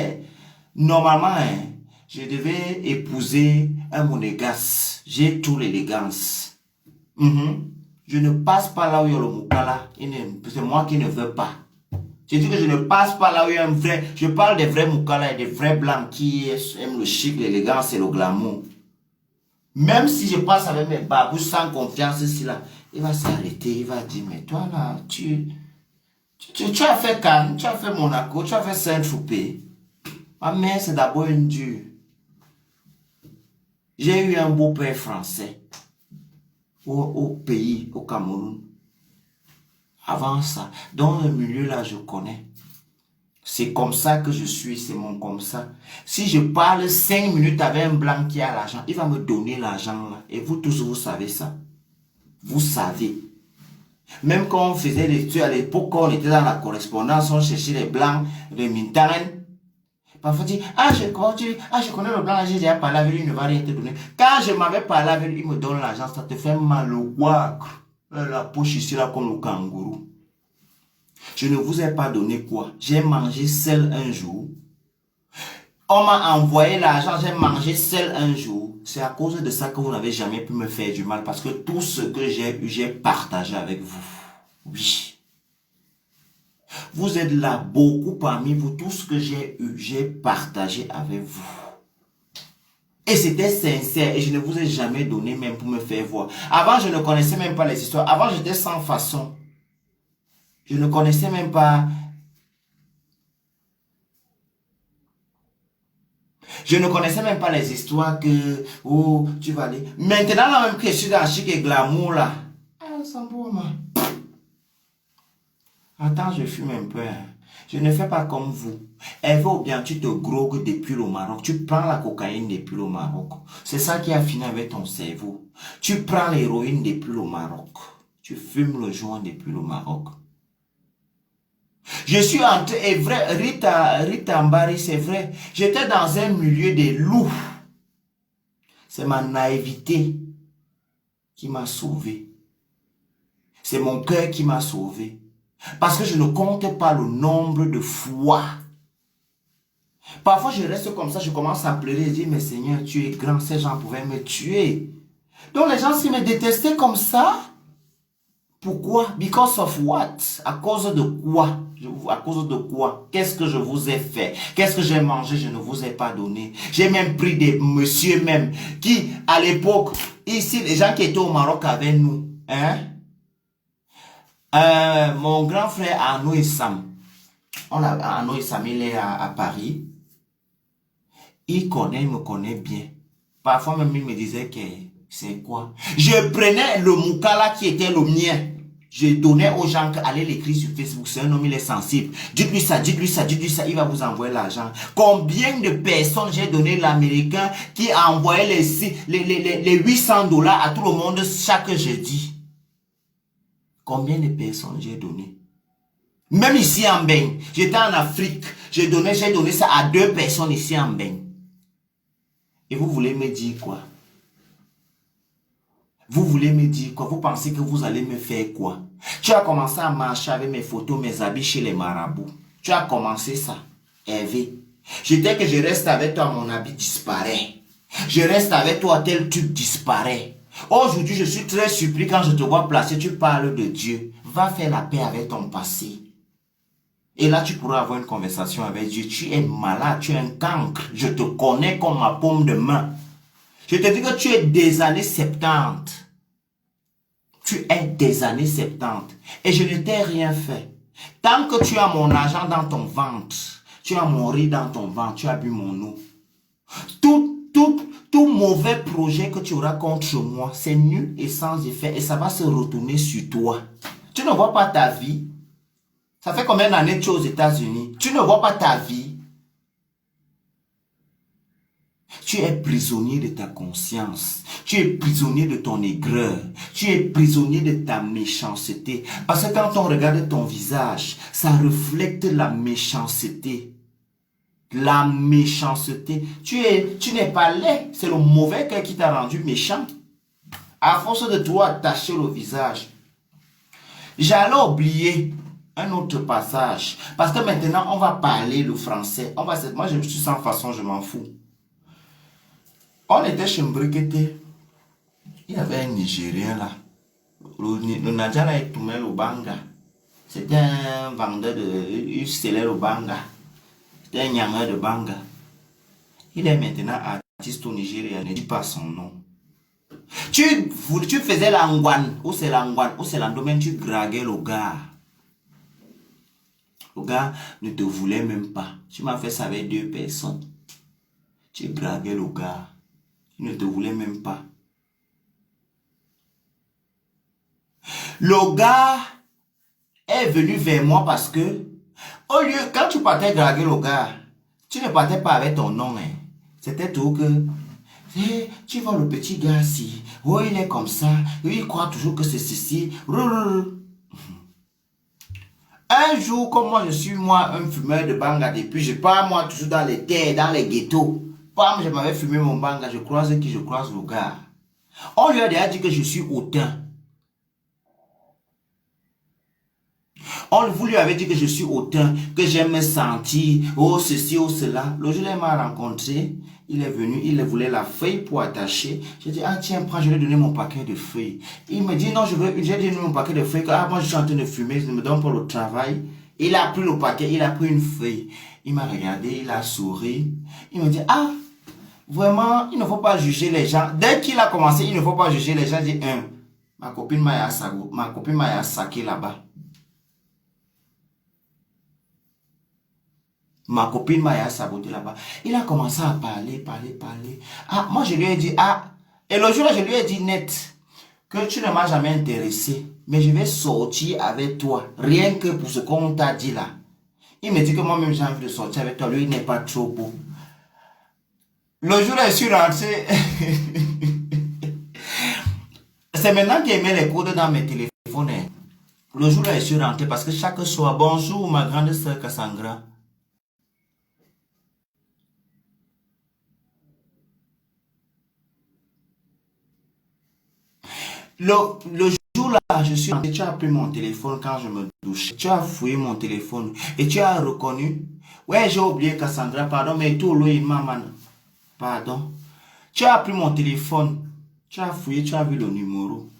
normalement, hein, je devais épouser un monégasque. J'ai toute l'élégance. Je ne passe pas là où il y a le moukala. C'est moi qui ne veux pas. J'ai dit que je ne passe pas là où il y a un vrai... Je parle des vrais moukala et des vrais blancs qui aiment le chic, l'élégance et le glamour. Même si je passe avec mes babous sans confiance ici là, il va s'arrêter, il va dire, mais toi là, tu as fait Cannes, tu as fait Monaco, tu as fait Saint-Tropez. Ma mère, c'est d'abord une dure. J'ai eu un beau-père français au pays, au Cameroun. Avant ça, dans le milieu là, je connais. C'est comme ça que je suis, c'est mon comme ça. Si je parle 5 minutes avec un blanc qui a l'argent, il va me donner l'argent là. Et vous tous, vous savez ça. Vous savez. Même quand on faisait les études à l'époque, quand on était dans la correspondance, on cherchait les blancs, les mintarens. Parfois, on dit, je connais le blanc, j'ai déjà parlé avec lui, il ne va rien te donner. Quand je m'avais parlé avec lui, il me donne l'argent, ça te fait mal au guacre. La poche ici, là, comme le kangourou. Je ne vous ai pas donné quoi? J'ai mangé seul un jour. On m'a envoyé l'argent, j'ai mangé seul un jour. C'est à cause de ça que vous n'avez jamais pu me faire du mal. Parce que tout ce que j'ai eu, j'ai partagé avec vous. Oui. Vous êtes là, beaucoup parmi vous. Tout ce que j'ai eu, j'ai partagé avec vous. Et c'était sincère. Et je ne vous ai jamais donné même pour me faire voir. Avant, je ne connaissais même pas les histoires. Avant, j'étais sans façon. Je ne connaissais même pas. Je ne connaissais même pas les histoires que... Oh, tu vas aller... Maintenant, là même que je suis dans chic et glamour, là. Ah, Sambouma. Attends, je fume un peu. Hein. Je ne fais pas comme vous. Eve ou bien tu te grogues depuis le Maroc. Tu prends la cocaïne depuis le Maroc. C'est ça qui a fini avec ton cerveau. Tu prends l'héroïne depuis le Maroc. Tu fumes le joint depuis le Maroc. Je suis entré, et vrai, Rita Mbari, c'est vrai. J'étais dans un milieu des loups. C'est ma naïveté qui m'a sauvé. C'est mon cœur qui m'a sauvé. Parce que je ne compte pas le nombre de fois. Parfois, je reste comme ça, je commence à pleurer et dire, mais Seigneur, tu es grand, ces gens pouvaient me tuer. Donc les gens, s'ils me détestaient comme ça, pourquoi? Because of what? À cause de quoi? À cause de quoi? Qu'est-ce que je vous ai fait? Qu'est-ce que j'ai mangé? Je ne vous ai pas donné. J'ai même pris des messieurs même qui, à l'époque, ici, les gens qui étaient au Maroc avec nous, hein? Mon grand frère Arnaud Issam, Arnaud Issam, il est à Paris. Il me connaît bien. Parfois même, il me disait que c'est quoi? Je prenais le moukala qui était le mien. Je donnais aux gens qui allaient l'écrire sur Facebook. C'est un homme, il est sensible. Dites-lui ça, dites-lui ça, dites-lui ça. Il va vous envoyer l'argent. Combien de personnes j'ai donné l'Américain qui a envoyé les $800 à tout le monde chaque jeudi? Combien de personnes j'ai donné? Même ici en Beng. J'étais en Afrique. J'ai donné ça à 2 personnes ici en Beng. Et vous voulez me dire quoi? Vous voulez me dire quoi? Vous pensez que vous allez me faire quoi? Tu as commencé à marcher avec mes photos, mes habits chez les marabouts. Tu as commencé ça, Hervé. Je dis que je reste avec toi, mon habit disparaît. Je reste avec toi, tel truc disparaît. Aujourd'hui, je suis très surpris quand je te vois placer, tu parles de Dieu. Va faire la paix avec ton passé. Et là, tu pourras avoir une conversation avec Dieu. Tu es malade, tu es un cancre. Je te connais comme ma paume de main. Je te dis que tu es des années 70. Tu es des années 70. Et je ne t'ai rien fait. Tant que tu as mon argent dans ton ventre, tu as mon riz dans ton ventre, tu as bu mon eau. Tout mauvais projet que tu auras contre moi, c'est nul et sans effet. Et ça va se retourner sur toi. Tu ne vois pas ta vie. Ça fait combien d'années que tu es aux États-Unis? Tu ne vois pas ta vie. Tu es prisonnier de ta conscience. Tu es prisonnier de ton aigreur. Tu es prisonnier de ta méchanceté. Parce que quand on regarde ton visage, ça reflète la méchanceté. La méchanceté. Tu n'es pas laid. C'est le mauvais cœur qui t'a rendu méchant. À force de toi attacher le visage. J'allais oublier un autre passage. Parce que maintenant, on va parler le français. Moi, je suis sans façon, je m'en fous. On était chez Mbrekete. Il y avait un Nigérien là. Le Nadja là, il tournait le banga. C'était un vendeur il scellait le banga. C'était un nyangeur de banga. Il est maintenant artiste au Nigeria. Ne dis pas son nom. Tu faisais l'angouane. Ou c'est l'angouane, ou c'est l'andomaine. Tu draguais le gars. Le gars ne te voulait même pas. Tu m'as fait ça avec 2 personnes. Tu draguais le gars. Il ne te voulait même pas. Le gars est venu vers moi parce que, au lieu, quand tu partais draguer le gars, tu ne partais pas avec ton nom. Hein. C'était tout que, hey, tu vois le petit gars ici, oh il est comme ça, il croit toujours que c'est ceci. Un jour, comme moi je suis un fumeur de banga depuis, je pars moi toujours dans les terres, dans les ghettos. Pam, je m'avais fumé mon banga, je croise le gars. On lui a déjà dit que je suis hautain. Vous lui avez dit que je suis hautain, que j'aime me sentir, oh ceci, oh cela. Le jour où il m'a rencontré, il est venu, il voulait la feuille pour attacher. J'ai dit, ah tiens, prends, je vais donner mon paquet de feuilles. Il me dit, non, j'ai donné mon paquet de feuilles, ah moi je suis en train de fumer, je ne me donne pas le travail. Il a pris le paquet, il a pris une feuille. Il m'a regardé, il a souri. Il me dit, ah, vraiment, il ne faut pas juger les gens. Dès qu'il a commencé, il ne faut pas juger les gens. J'ai dit, ma copine m'a saqué là-bas. Ma copine m'a saboté là-bas. Il a commencé à parler. Ah, moi je lui ai dit, ah, et le jour-là je lui ai dit net, que tu ne m'as jamais intéressé, mais je vais sortir avec toi, rien que pour ce qu'on t'a dit là. Il me dit que moi-même j'ai envie de sortir avec toi, lui il n'est pas trop beau. Le jour-là je suis rentré, c'est maintenant qu'il met les codes dans mes téléphones. Le jour-là je suis rentré parce que chaque soir, bonjour ma grande sœur Cassandra. Le jour-là, je suis rentré, tu as pris mon téléphone quand je me douche. Tu as fouillé mon téléphone et tu as reconnu. Ouais, j'ai oublié Cassandra, pardon, mais tout le maman. Pardon. Tu as pris mon téléphone. Tu as fouillé, tu as vu le numéro.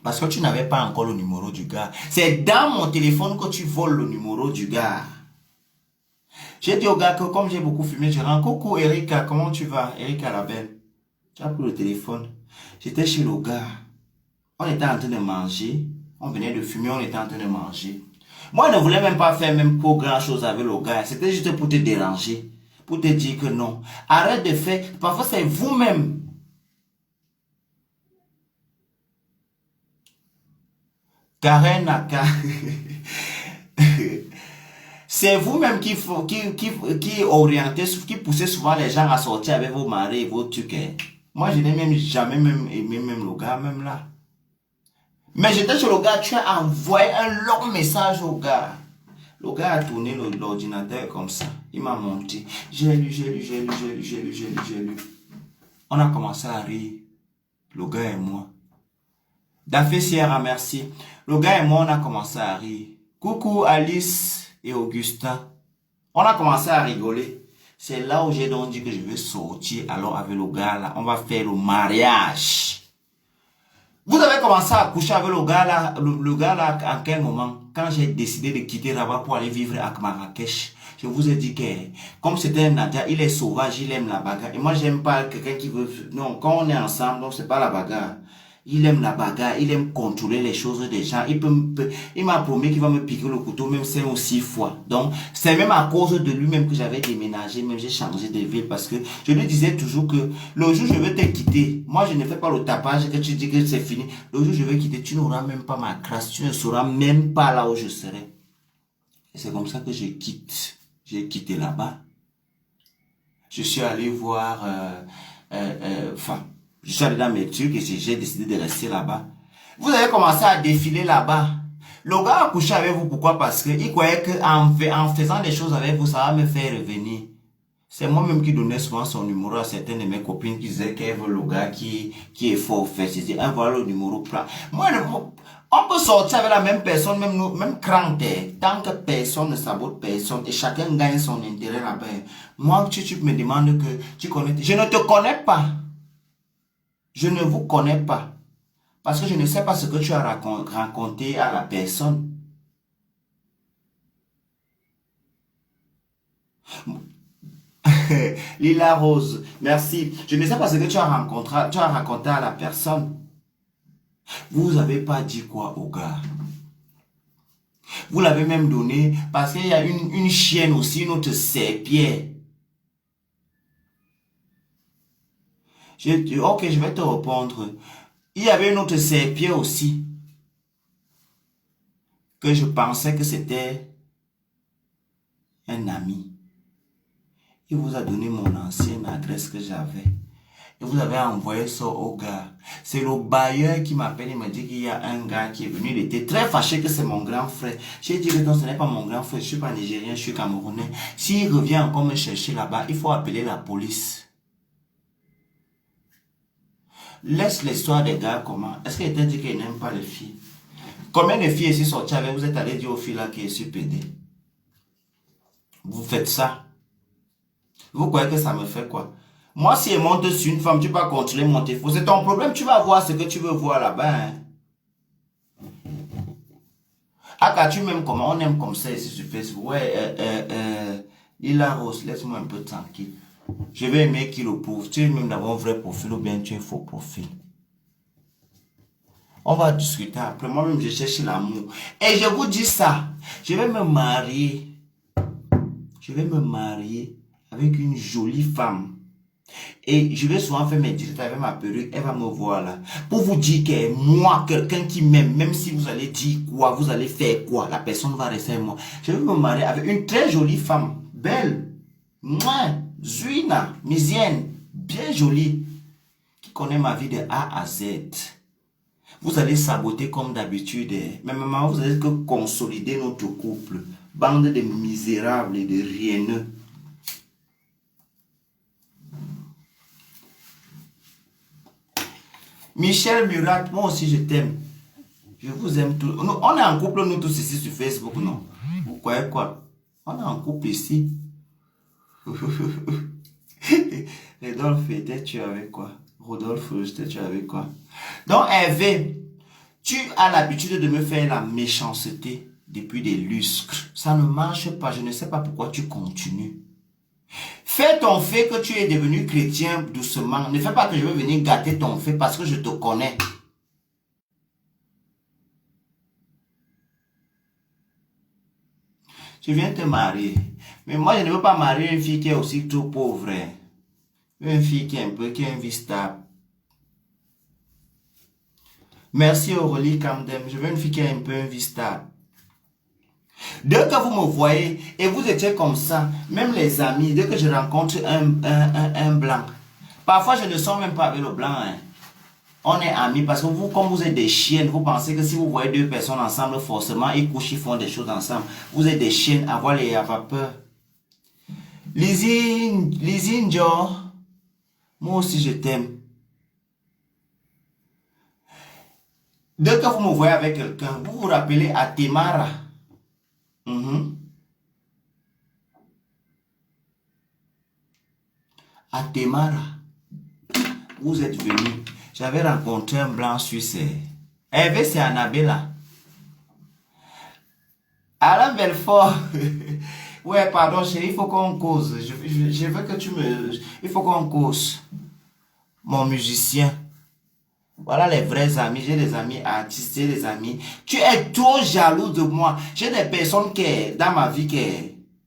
Parce que tu n'avais pas encore le numéro du gars. C'est dans mon téléphone que tu voles le numéro du gars. J'ai dit au gars que comme j'ai beaucoup fumé, je rends coucou Erika, comment tu vas? Erika la belle. Tu as pris le téléphone. J'étais chez le gars. On était en train de manger. On venait de fumer, on était en train de manger. Moi, je ne voulais même pas faire même pour grand chose avec le gars. C'était juste pour te déranger. Pour te dire que non. Arrête de faire. Parfois, c'est vous-même. Karen Naka. C'est vous-même qui orientez, qui poussez souvent les gens à sortir avec vos maris et vos trucs. Moi, je n'ai même jamais même aimé même le gars, même là. Mais j'étais sur le gars, tu as envoyé un long message au gars. Le gars a tourné l'ordinateur comme ça. Il m'a monté. J'ai lu. On a commencé à rire. Le gars et moi. Dafé Sierra, merci. Le gars et moi, on a commencé à rire. Coucou Alice et Augustin. On a commencé à rigoler. C'est là où j'ai donc dit que je vais sortir. Alors avec le gars là, on va faire le mariage. Vous avez commencé à coucher avec le gars là, en quel moment? Quand j'ai décidé de quitter Rabat pour aller vivre à Marrakech, je vous ai dit que, comme c'était un Nadia, il est sauvage, il aime la bagarre. Et moi, j'aime pas quelqu'un qui veut, non, quand on est ensemble, donc c'est pas la bagarre. Il aime la bagarre, il aime contrôler les choses des gens. Il m'a promis qu'il va me piquer le couteau même 5 ou 6 fois. Donc, c'est même à cause de lui-même que j'avais déménagé, même j'ai changé de ville parce que je lui disais toujours que le jour où je vais te quitter, moi je ne fais pas le tapage que tu dis que c'est fini. Le jour où je vais quitter, tu n'auras même pas ma crasse, tu ne sauras même pas là où je serai. Et c'est comme ça que je quitte. J'ai quitté là-bas. je suis allé voir, enfin, je suis allé dans mes trucs et j'ai décidé de rester là-bas. Vous avez commencé à défiler là-bas. Le gars a couché avec vous, pourquoi? Parce qu'il croyait qu'en faisant des choses avec vous, ça va me faire revenir. C'est moi-même qui donnais souvent son numéro à certaines de mes copines qui disaient qu'elles veulent le gars qui est fort fait. Je dis, voilà le numéro plat. Moi, on peut sortir avec la même personne, même crainte. Tant que personne ne sabote personne et chacun gagne son intérêt là-bas. Moi, tu me demandes que tu connais. Je ne te connais pas. Je ne vous connais pas. Parce que je ne sais pas ce que tu as raconté à la personne. Lila Rose, merci. Je ne sais pas ce que tu as raconté à la personne. Vous n'avez pas dit quoi au gars? Vous l'avez même donné parce qu'il y a une chienne aussi, une autre serpillère. J'ai dit, ok, je vais te répondre. Il y avait une autre serpillère aussi. Que je pensais que c'était un ami. Il vous a donné mon ancienne adresse que j'avais. Et vous avez envoyé ça au gars. C'est le bailleur qui m'appelle et me dit qu'il y a un gars qui est venu. Il était très fâché que c'est mon grand frère. J'ai dit que non, ce n'est pas mon grand frère. Je ne suis pas nigérien, je suis camerounais. S'il revient encore me chercher là-bas, il faut appeler la police. Laisse l'histoire des gars comment. Est-ce qu'il t'a dit qu'il n'aime pas les filles? Combien de filles ici sorties avec vous êtes allé dire aux filles là qui est sur PD? Vous faites ça. Vous croyez que ça me fait quoi? Moi, si elle monte sur une femme, tu peux contrôler mon téléphone. C'est ton problème, tu vas voir ce que tu veux voir là-bas. Hein. Ah, tu m'aimes comment? On aime comme ça ici sur Facebook. Ouais, Lila Rose, laisse-moi un peu tranquille. Je vais aimer qui le prouve. Tu es même d'avoir un vrai profil ou bien tu es un faux profil. On va discuter après. Moi-même, je cherche l'amour. Et je vous dis ça. Je vais me marier. Je vais me marier avec une jolie femme. Et je vais souvent faire mes directs avec ma perruque. Elle va me voir là. Pour vous dire que moi, quelqu'un qui m'aime, même si vous allez dire quoi, vous allez faire quoi, la personne va rester avec moi. Je vais me marier avec une très jolie femme. Belle. Mouah. Zuina. Misienne. Bien jolie. Qui connaît ma vie de A à Z. Vous allez saboter comme d'habitude. Mais maman, vous allez que consolider notre couple. Bande de misérables et de rieneux. Michel Murat, moi aussi je t'aime. Je vous aime tous. On est en couple nous tous ici sur Facebook, non? Vous croyez quoi? On est en couple ici. Rodolphe, tu avec quoi? Rodolphe, tu avec quoi? Donc Hervé, tu as l'habitude de me faire la méchanceté depuis des lustres. Ça ne marche pas, je ne sais pas pourquoi tu continues. Fais ton fait que tu es devenu chrétien doucement. Ne fais pas que je vais venir gâter ton fait parce que je te connais. Tu viens te marier. Mais moi, je ne veux pas marier une fille qui est aussi trop pauvre. Une fille qui est un peu, qui a une vie stable. Merci Aurélie Camdem. Je veux une fille qui a un peu une vie stable. Dès que vous me voyez et vous étiez comme ça, même les amis, dès que je rencontre un blanc, parfois je ne sors même pas avec le blanc. Hein. On est amis parce que vous, comme vous êtes des chiennes, vous pensez que si vous voyez deux personnes ensemble, forcément, ils couchent, ils font des choses ensemble. Vous êtes des chiennes, avoir les vapeurs. Lizine, Joe, moi aussi je t'aime. Dès que vous me voyez avec quelqu'un, vous vous rappelez à Temara. À Temara, vous êtes venu. J'avais rencontré un blanc suisse. Hervé, c'est Annabella. Alain Belfort. Ouais, pardon, chérie, il faut qu'on cause. Je veux que tu me... Il faut qu'on cause. Mon musicien. Voilà les vrais amis. J'ai des amis artistes, j'ai des amis. Tu es trop jaloux de moi. J'ai des personnes qui, dans ma vie,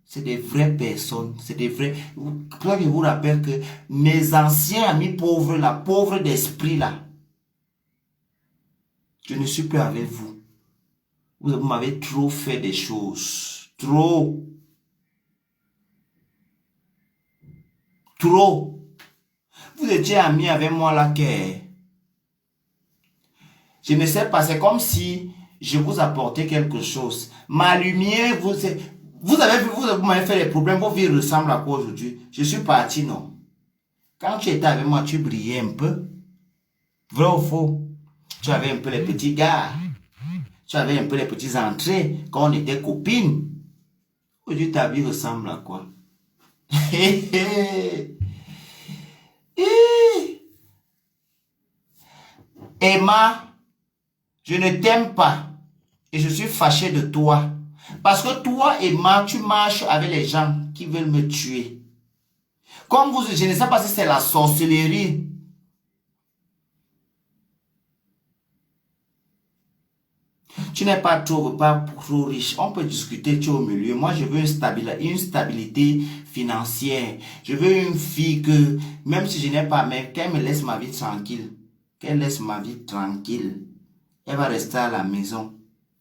c'est des vraies personnes. C'est des vrais... Pour ça que je vous rappelle que mes anciens amis pauvres, là, pauvres d'esprit, là, je ne suis plus avec vous. Vous m'avez trop fait des choses. Trop. Trop. Vous étiez amis avec moi là, que... Je ne sais pas, c'est comme si je vous apportais quelque chose. Ma lumière, vous avez vu, vous m'avez fait les problèmes, vos vies ressemblent à quoi aujourd'hui? Je suis parti, non? Quand tu étais avec moi, tu brillais un peu. Vrai ou faux? Tu avais un peu les petits gars. Tu avais un peu les petits entrées quand on était copines. Aujourd'hui, ta vie ressemble à quoi? Emma, je ne t'aime pas et je suis fâché de toi. Parce que toi, Emma, tu marches avec les gens qui veulent me tuer. Comme vous, je ne sais pas si c'est la sorcellerie. Tu n'es pas trop riche. On peut discuter, tu es au milieu. Moi, je veux une stabilité financière. Je veux une fille que, même si je n'ai pas, mais qu'elle me laisse ma vie tranquille. Qu'elle laisse ma vie tranquille. Elle va rester à la maison.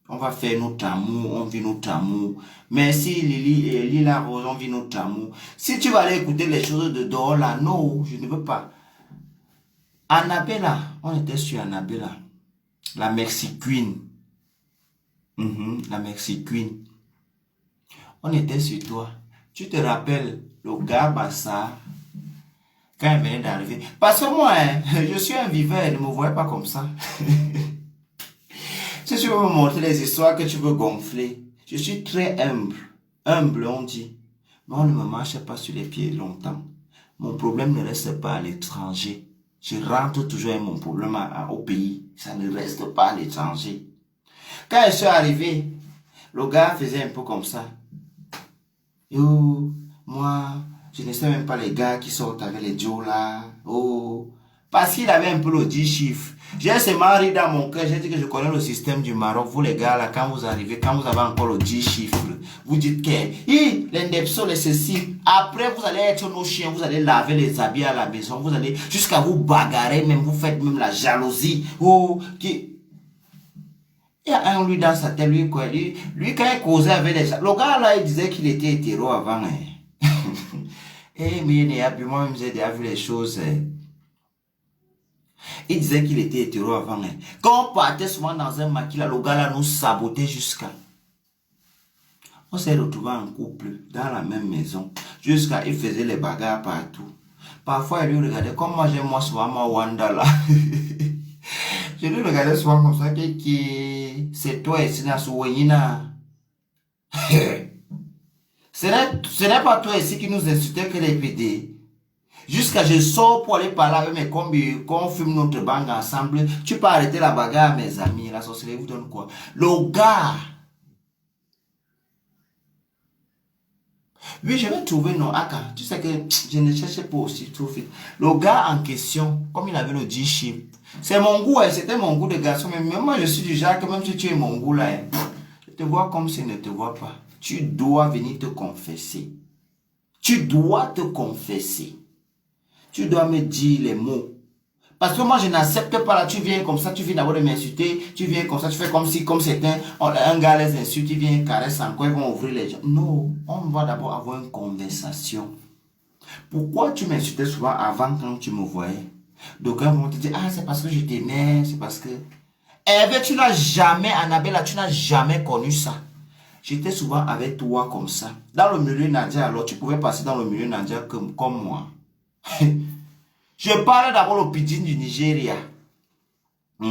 On va faire notre amour, on vit notre amour. Merci Lily et Lila Rose, on vit notre amour. Si tu vas aller écouter les choses de dehors là, non, je ne veux pas. Annabella, on était sur Annabella. La Merci Queen. La Merci Queen. On était sur toi. Tu te rappelles, le gars Bassa, quand il venait d'arriver. Parce que moi, je suis un viveur, ne me voyez pas comme ça. Si tu veux me montrer les histoires que tu veux gonfler, je suis très humble. Humble, on dit. Mais on ne me marche pas sur les pieds longtemps. Mon problème ne reste pas à l'étranger. Je rentre toujours avec mon problème au pays. Ça ne reste pas à l'étranger. Quand je suis arrivé, le gars faisait un peu comme ça. Yo, moi, je ne sais même pas les gars qui sortent avec les Joe là. Oh, parce qu'il avait un peu le 10 chiffres. J'ai seulement ri dans mon cœur, j'ai dit que je connais le système du Maroc. Vous les gars là, quand vous arrivez, quand vous avez encore le 10 chiffres, vous dites que l'indepso, les ceci. Après, vous allez être nos chiens, vous allez laver les habits à la maison, vous allez jusqu'à vous bagarrer, même vous faites même la jalousie. Oh, qui... Il y a un lui dans sa tête, lui quoi, lui quand il causait avec les gens, le gars là, il disait qu'il était hétéro avant. Eh, mais moi-même, j'ai déjà vu les choses. Il disait qu'il était hétéro avant. Quand on partait souvent dans un maquis, le gars là nous sabotait jusqu'à. On s'est retrouvés en couple, dans la même maison, jusqu'à il faisait les bagarres partout. Parfois, il lui regardait, comme moi j'aime moi souvent ma Wanda là. Je lui regardais souvent comme ça, c'est toi et Sina Souwenina. Ce n'est pas toi ici qui nous insultait que les PD. Jusqu'à je sors pour aller parler avec mes combis, quand on fume notre banque ensemble, tu peux arrêter la bagarre, mes amis. La sorcellerie vous donne quoi? Le gars. Oui, je vais trouver non. Aka, tu sais que je ne cherchais pas aussi trouver. Le gars en question, comme il avait le 10 chiffres, c'est mon goût, c'était mon goût de garçon. Mais moi, je suis du genre que même si tu es mon goût là, je te vois comme s'il ne te voit pas. Tu dois venir te confesser. Tu dois te confesser. Tu dois me dire les mots. Parce que moi, je n'accepte pas là. Tu viens comme ça, tu viens d'abord de m'insulter. Tu viens comme ça, tu fais comme si, comme c'est un gars les insulte, tu viens caresse encore, ils vont ouvrir les gens. Non, on va d'abord avoir une conversation. Pourquoi tu m'insultais souvent avant quand tu me voyais? Donc, ils vont te dire, ah, c'est parce que je t'aimais, c'est parce que... Hervé, tu n'as jamais, Annabella, tu n'as jamais connu ça. J'étais souvent avec toi comme ça. Dans le milieu Nadia, alors, tu pouvais passer dans le milieu Nadia comme moi. Je parle d'abord au pidgin du Nigeria. Oui,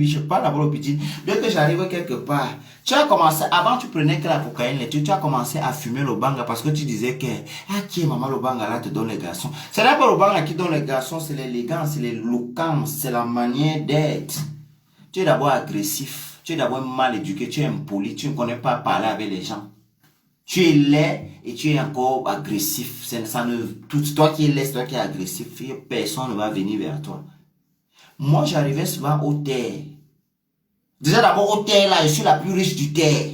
je parle d'abord au pidgin. Dès que j'arrive quelque part, tu as commencé, avant tu prenais que la cocaïne, tu as commencé à fumer le banga parce que tu disais que, ah, qui est maman le banga là te donne les garçons. C'est là pas le banga qui donne les garçons, c'est l'élégance, c'est l'éloquence, c'est la manière d'être. Tu es d'abord agressif, tu es d'abord mal éduqué, tu es impoli, tu ne connais pas parler avec les gens. Tu es laid et tu es encore agressif. Toi qui es laid, toi qui es agressif, personne ne va venir vers toi. Moi, j'arrivais souvent au terre. Déjà d'abord au terre, là, je suis la plus riche du terre.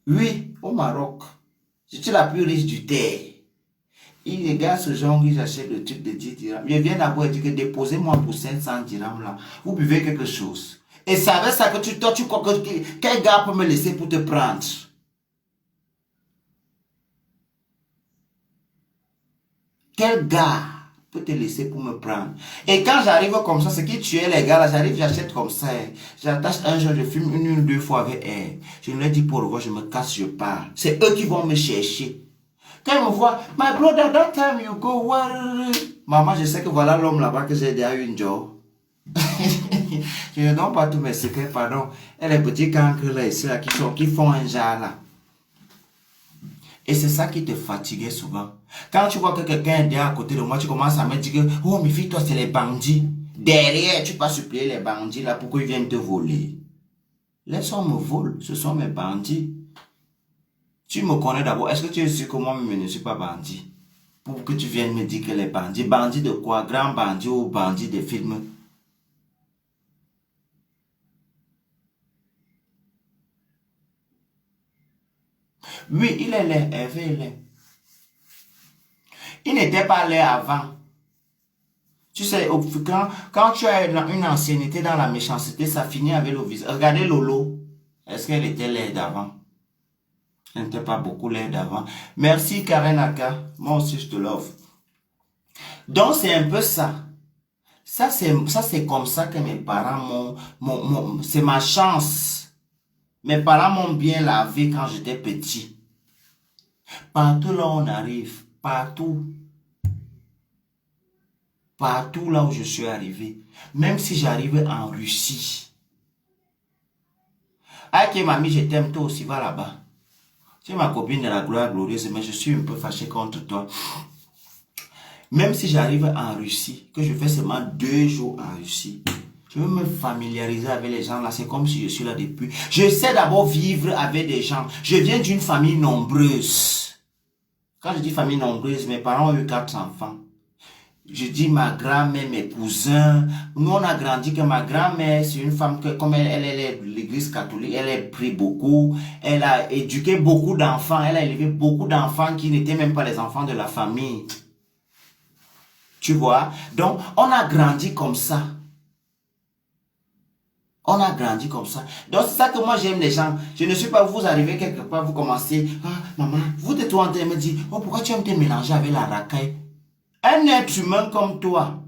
Oui, au Maroc. Je suis la plus riche du terre. Il regarde ce genre, il achète le truc de 10 dirhams. Je viens d'abord dire que déposez-moi pour 500 dirhams là. Vous buvez quelque chose. Et c'est avec ça que toi, tu crois que quel gars peut me laisser pour te prendre? Quel gars peut te laisser pour me prendre? Et quand j'arrive comme ça, ce qui tuait les gars là, j'arrive, j'achète comme ça. J'attache un jour, je filme une ou deux fois avec elle. Je ne leur dis pas au revoir, je me casse, je pars. C'est eux qui vont me chercher. Quand ils me voient, my brother, that time you go, what? Maman, je sais que voilà l'homme là-bas que j'ai déjà eu une job. Je ne donne pas tous mes secrets, pardon. Et les petits cancres là, ici, là, qui font un genre là. Et c'est ça qui te fatiguait souvent. Quand tu vois que quelqu'un est derrière à côté de moi, tu commences à me dire que, oh, méfie-toi, c'est les bandits. Derrière, tu peux supplier les bandits là pour qu'ils viennent te voler. Laisse-moi me voler, ce sont mes bandits. Tu me connais d'abord. Est-ce que tu es sûr que moi-même je ne suis pas bandit? Pour que tu viennes me dire que les bandits. Bandits de quoi? Grand bandit ou bandit des films? Oui, il est laid. Hervé est laid. Il n'était pas laid avant. Tu sais, quand tu as une ancienneté dans la méchanceté, ça finit avec le visage. Regardez Lolo. Est-ce qu'elle était laide avant? Elle n'était pas beaucoup laide avant. Merci Karenaka. Moi aussi, je te love. Donc, c'est un peu ça. Ça, c'est comme ça que mes parents c'est ma chance. Mes parents m'ont bien lavé quand j'étais petit. Partout là où on arrive, partout là où je suis arrivé, même si j'arrive en Russie. Ah, ok, mamie, je t'aime, toi aussi, va là-bas. Tu es ma copine de la gloire glorieuse, mais je suis un peu fâché contre toi. Même si j'arrive en Russie, que je fais seulement 2 jours en Russie, je veux me familiariser avec les gens là, c'est comme si je suis là depuis. Je sais d'abord vivre avec des gens. Je viens d'une famille nombreuse. Quand je dis famille nombreuse, mes parents ont eu 4 enfants. Je dis ma grand-mère, mes cousins. Nous, on a grandi que ma grand-mère, c'est une femme que, comme elle est de l'église catholique, elle a pris beaucoup. Elle a éduqué beaucoup d'enfants. Elle a élevé beaucoup d'enfants qui n'étaient même pas les enfants de la famille. Tu vois? Donc, on a grandi comme ça. On a grandi comme ça. Donc, c'est ça que moi, j'aime les gens. Je ne suis pas, vous arrivez quelque part, vous commencez, ah, maman, vous êtes en train de me dire, oh, pourquoi tu aimes te mélanger avec la racaille? Un être humain comme toi,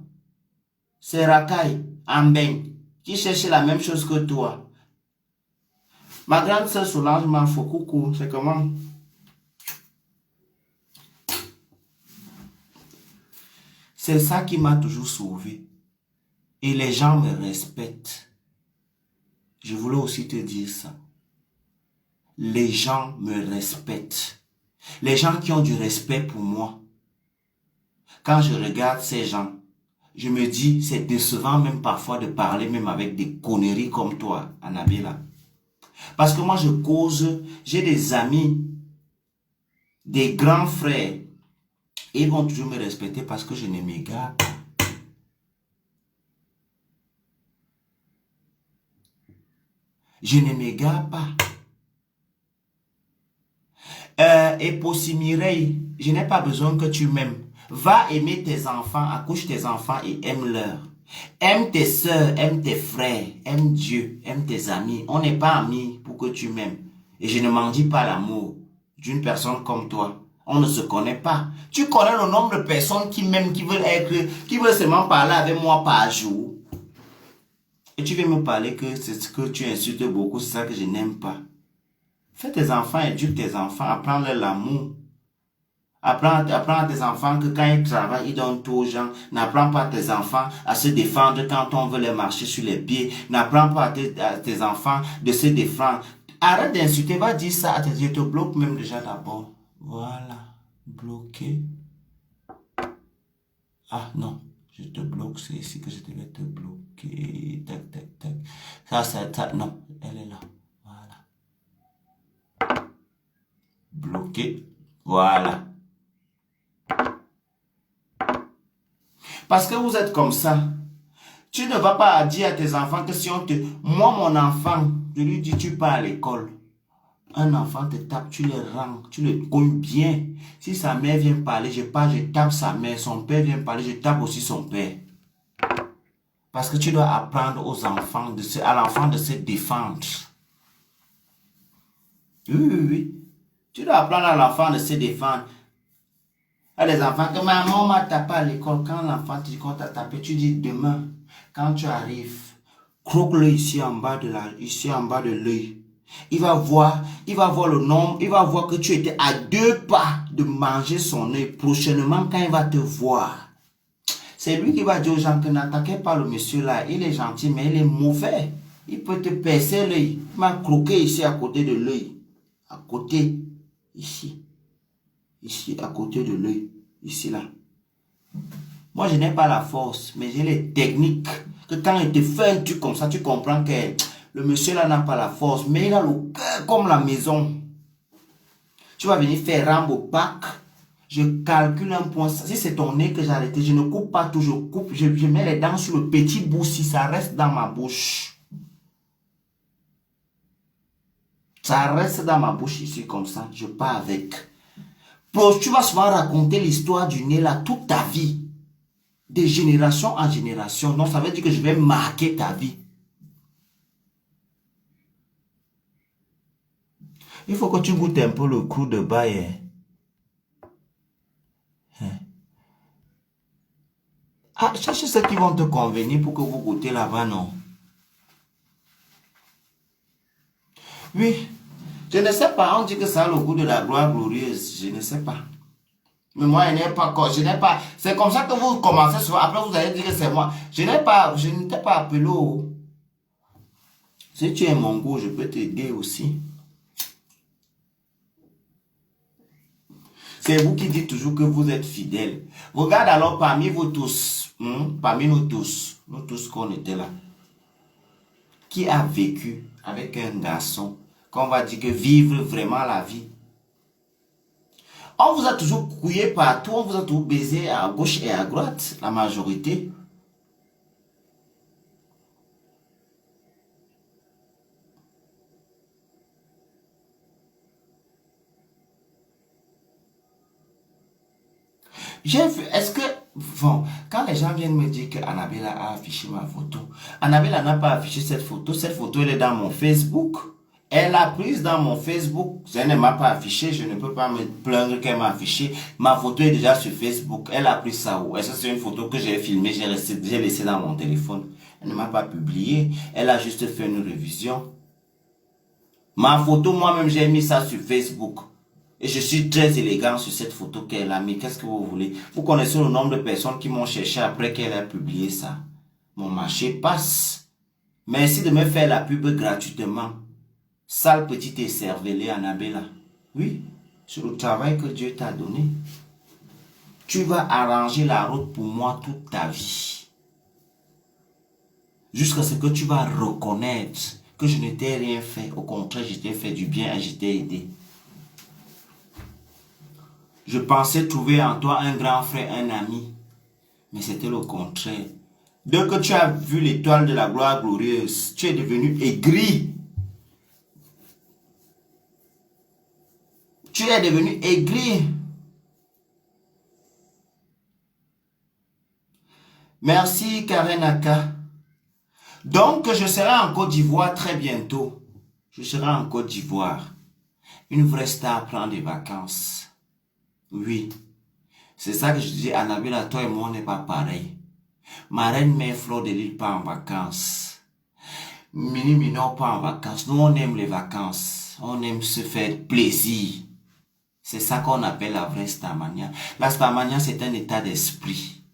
c'est racaille, en bain, qui cherche la même chose que toi. Ma grande sœur Solange m'en faut coucou, c'est comment? C'est ça qui m'a toujours sauvé. Et les gens me respectent. Je voulais aussi te dire ça. Les gens me respectent. Les gens qui ont du respect pour moi. Quand je regarde ces gens, je me dis, c'est décevant même parfois de parler même avec des conneries comme toi, Annabella. Parce que moi, je cause, j'ai des amis, des grands frères. Ils vont toujours me respecter parce que je ne m'égare pas. Je ne m'égare pas. Et pour Mireille, je n'ai pas besoin que tu m'aimes. Va aimer tes enfants, accouche tes enfants et aime-leur. Aime tes soeurs, aime tes frères, aime Dieu, aime tes amis. On n'est pas amis pour que tu m'aimes. Et je ne m'en dis pas l'amour d'une personne comme toi. On ne se connaît pas. Tu connais le nombre de personnes qui m'aiment, qui veulent seulement parler avec moi par jour. Et tu viens me parler que c'est ce que tu insultes beaucoup, c'est ça que je n'aime pas. Fais tes enfants, éduque tes enfants, apprends-leur l'amour. Apprends à tes enfants que quand ils travaillent, ils donnent tout aux gens. N'apprends pas à tes enfants à se défendre quand on veut les marcher sur les pieds. N'apprends pas à tes enfants de se défendre. Arrête d'insulter, va dire ça à tes... Je te bloque même déjà d'abord. Voilà. Bloqué. Ah non, je te bloque, c'est ici que je devais te bloquer. Tac, tac, tac. Ça, non, elle est là. Voilà. Bloqué. Voilà. Parce que vous êtes comme ça. Tu ne vas pas dire à tes enfants que si on te... Moi, mon enfant, je lui dis, tu pars à l'école. Un enfant te tape, tu le rends, tu le cognes bien. Si sa mère vient parler, je tape sa mère. Son père vient parler, je tape aussi son père. Parce que tu dois apprendre aux enfants, à l'enfant de se défendre. Oui. Tu dois apprendre à l'enfant de se défendre. Il y a des enfants que maman m'a tapé à l'école. Quand l'enfant te dit qu'on t'a tapé, tu dis demain, quand tu arrives, croque-le ici en bas de l'œil. Il va voir le nombre, il va voir que tu étais à 2 pas de manger son œil. Prochainement, quand il va te voir, c'est lui qui va dire aux gens que n'attaquez pas le monsieur là. Il est gentil, mais il est mauvais. Il peut te percer l'œil. Il m'a croqué ici à côté de l'œil. À côté, ici. Ici, à côté de l'œil. Ici, là. Moi, je n'ai pas la force, mais j'ai les techniques. Que quand il te fait un truc comme ça, tu comprends que le monsieur là n'a pas la force, mais il a le cœur comme la maison. Tu vas venir faire rambo pack. Je calcule un point. Si c'est ton nez que j'ai arrêté, je ne coupe pas tout, je coupe. Je mets les dents sur le petit bout si ça reste dans ma bouche. Ça reste dans ma bouche ici comme ça. Je pars avec. Tu vas souvent raconter l'histoire du nez là toute ta vie. De génération en génération. Donc ça veut dire que je vais marquer ta vie. Il faut que tu goûtes un peu le clou de bail. Ah, cherche ceux qui vont te convenir pour que vous goûtez là-bas, non? Oui. Je ne sais pas, on dit que ça a le goût de la gloire glorieuse. Je ne sais pas. Mais moi, je n'ai pas. C'est comme ça que vous commencez souvent. Après, vous allez dire que c'est moi. Je n'étais pas appelé. Si tu es mon goût, je peux t'aider aussi. C'est vous qui dites toujours que vous êtes fidèle. Regarde alors parmi vous tous, parmi nous tous qu'on était là, qui a vécu avec un garçon, qu'on va dire que vivre vraiment la vie. On vous a toujours couillé partout, on vous a toujours baisé à gauche et à droite, la majorité. J'ai vu, est-ce que, bon, quand les gens viennent me dire que Annabella a affiché ma photo, Annabella n'a pas affiché cette photo elle est dans mon Facebook. Elle l'a prise dans mon Facebook, elle ne m'a pas affiché, je ne peux pas me plaindre qu'elle m'a affiché. Ma photo est déjà sur Facebook, elle a pris ça où? Est-ce que c'est une photo que j'ai filmée, j'ai laissé dans mon téléphone? Elle ne m'a pas publié, elle a juste fait une révision. Ma photo, moi-même, j'ai mis ça sur Facebook. Et je suis très élégant sur cette photo qu'elle a mis. Qu'est-ce que vous voulez? Vous connaissez le nombre de personnes qui m'ont cherché après qu'elle ait publié ça. Mon marché passe. Merci de me faire la pub gratuitement. Sale petite écervelée Annabella. Oui, c'est le travail que Dieu t'a donné. Tu vas arranger la route pour moi toute ta vie. Jusqu'à ce que tu vas reconnaître que je ne t'ai rien fait. Au contraire, je t'ai fait du bien et je t'ai aidé. Je pensais trouver en toi un grand frère, un ami. Mais c'était le contraire. Dès que tu as vu l'étoile de la gloire glorieuse, tu es devenu aigri. Tu es devenu aigri. Merci Karenaka. Donc je serai en Côte d'Ivoire très bientôt. Je serai en Côte d'Ivoire. Une vraie star prend des vacances. Oui. C'est ça que je dis, Annabella, toi et moi, on n'est pas pareil. Ma reine mère Fleur de Lille pas en vacances. Mini Minor pas en vacances. Nous, on aime les vacances. On aime se faire plaisir. C'est ça qu'on appelle la vraie Starmania. La Starmania, c'est un état d'esprit.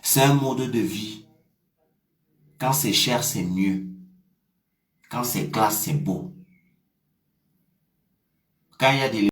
C'est un mode de vie. Quand c'est cher, c'est mieux. Quand c'est classe, c'est beau. Quand il y a des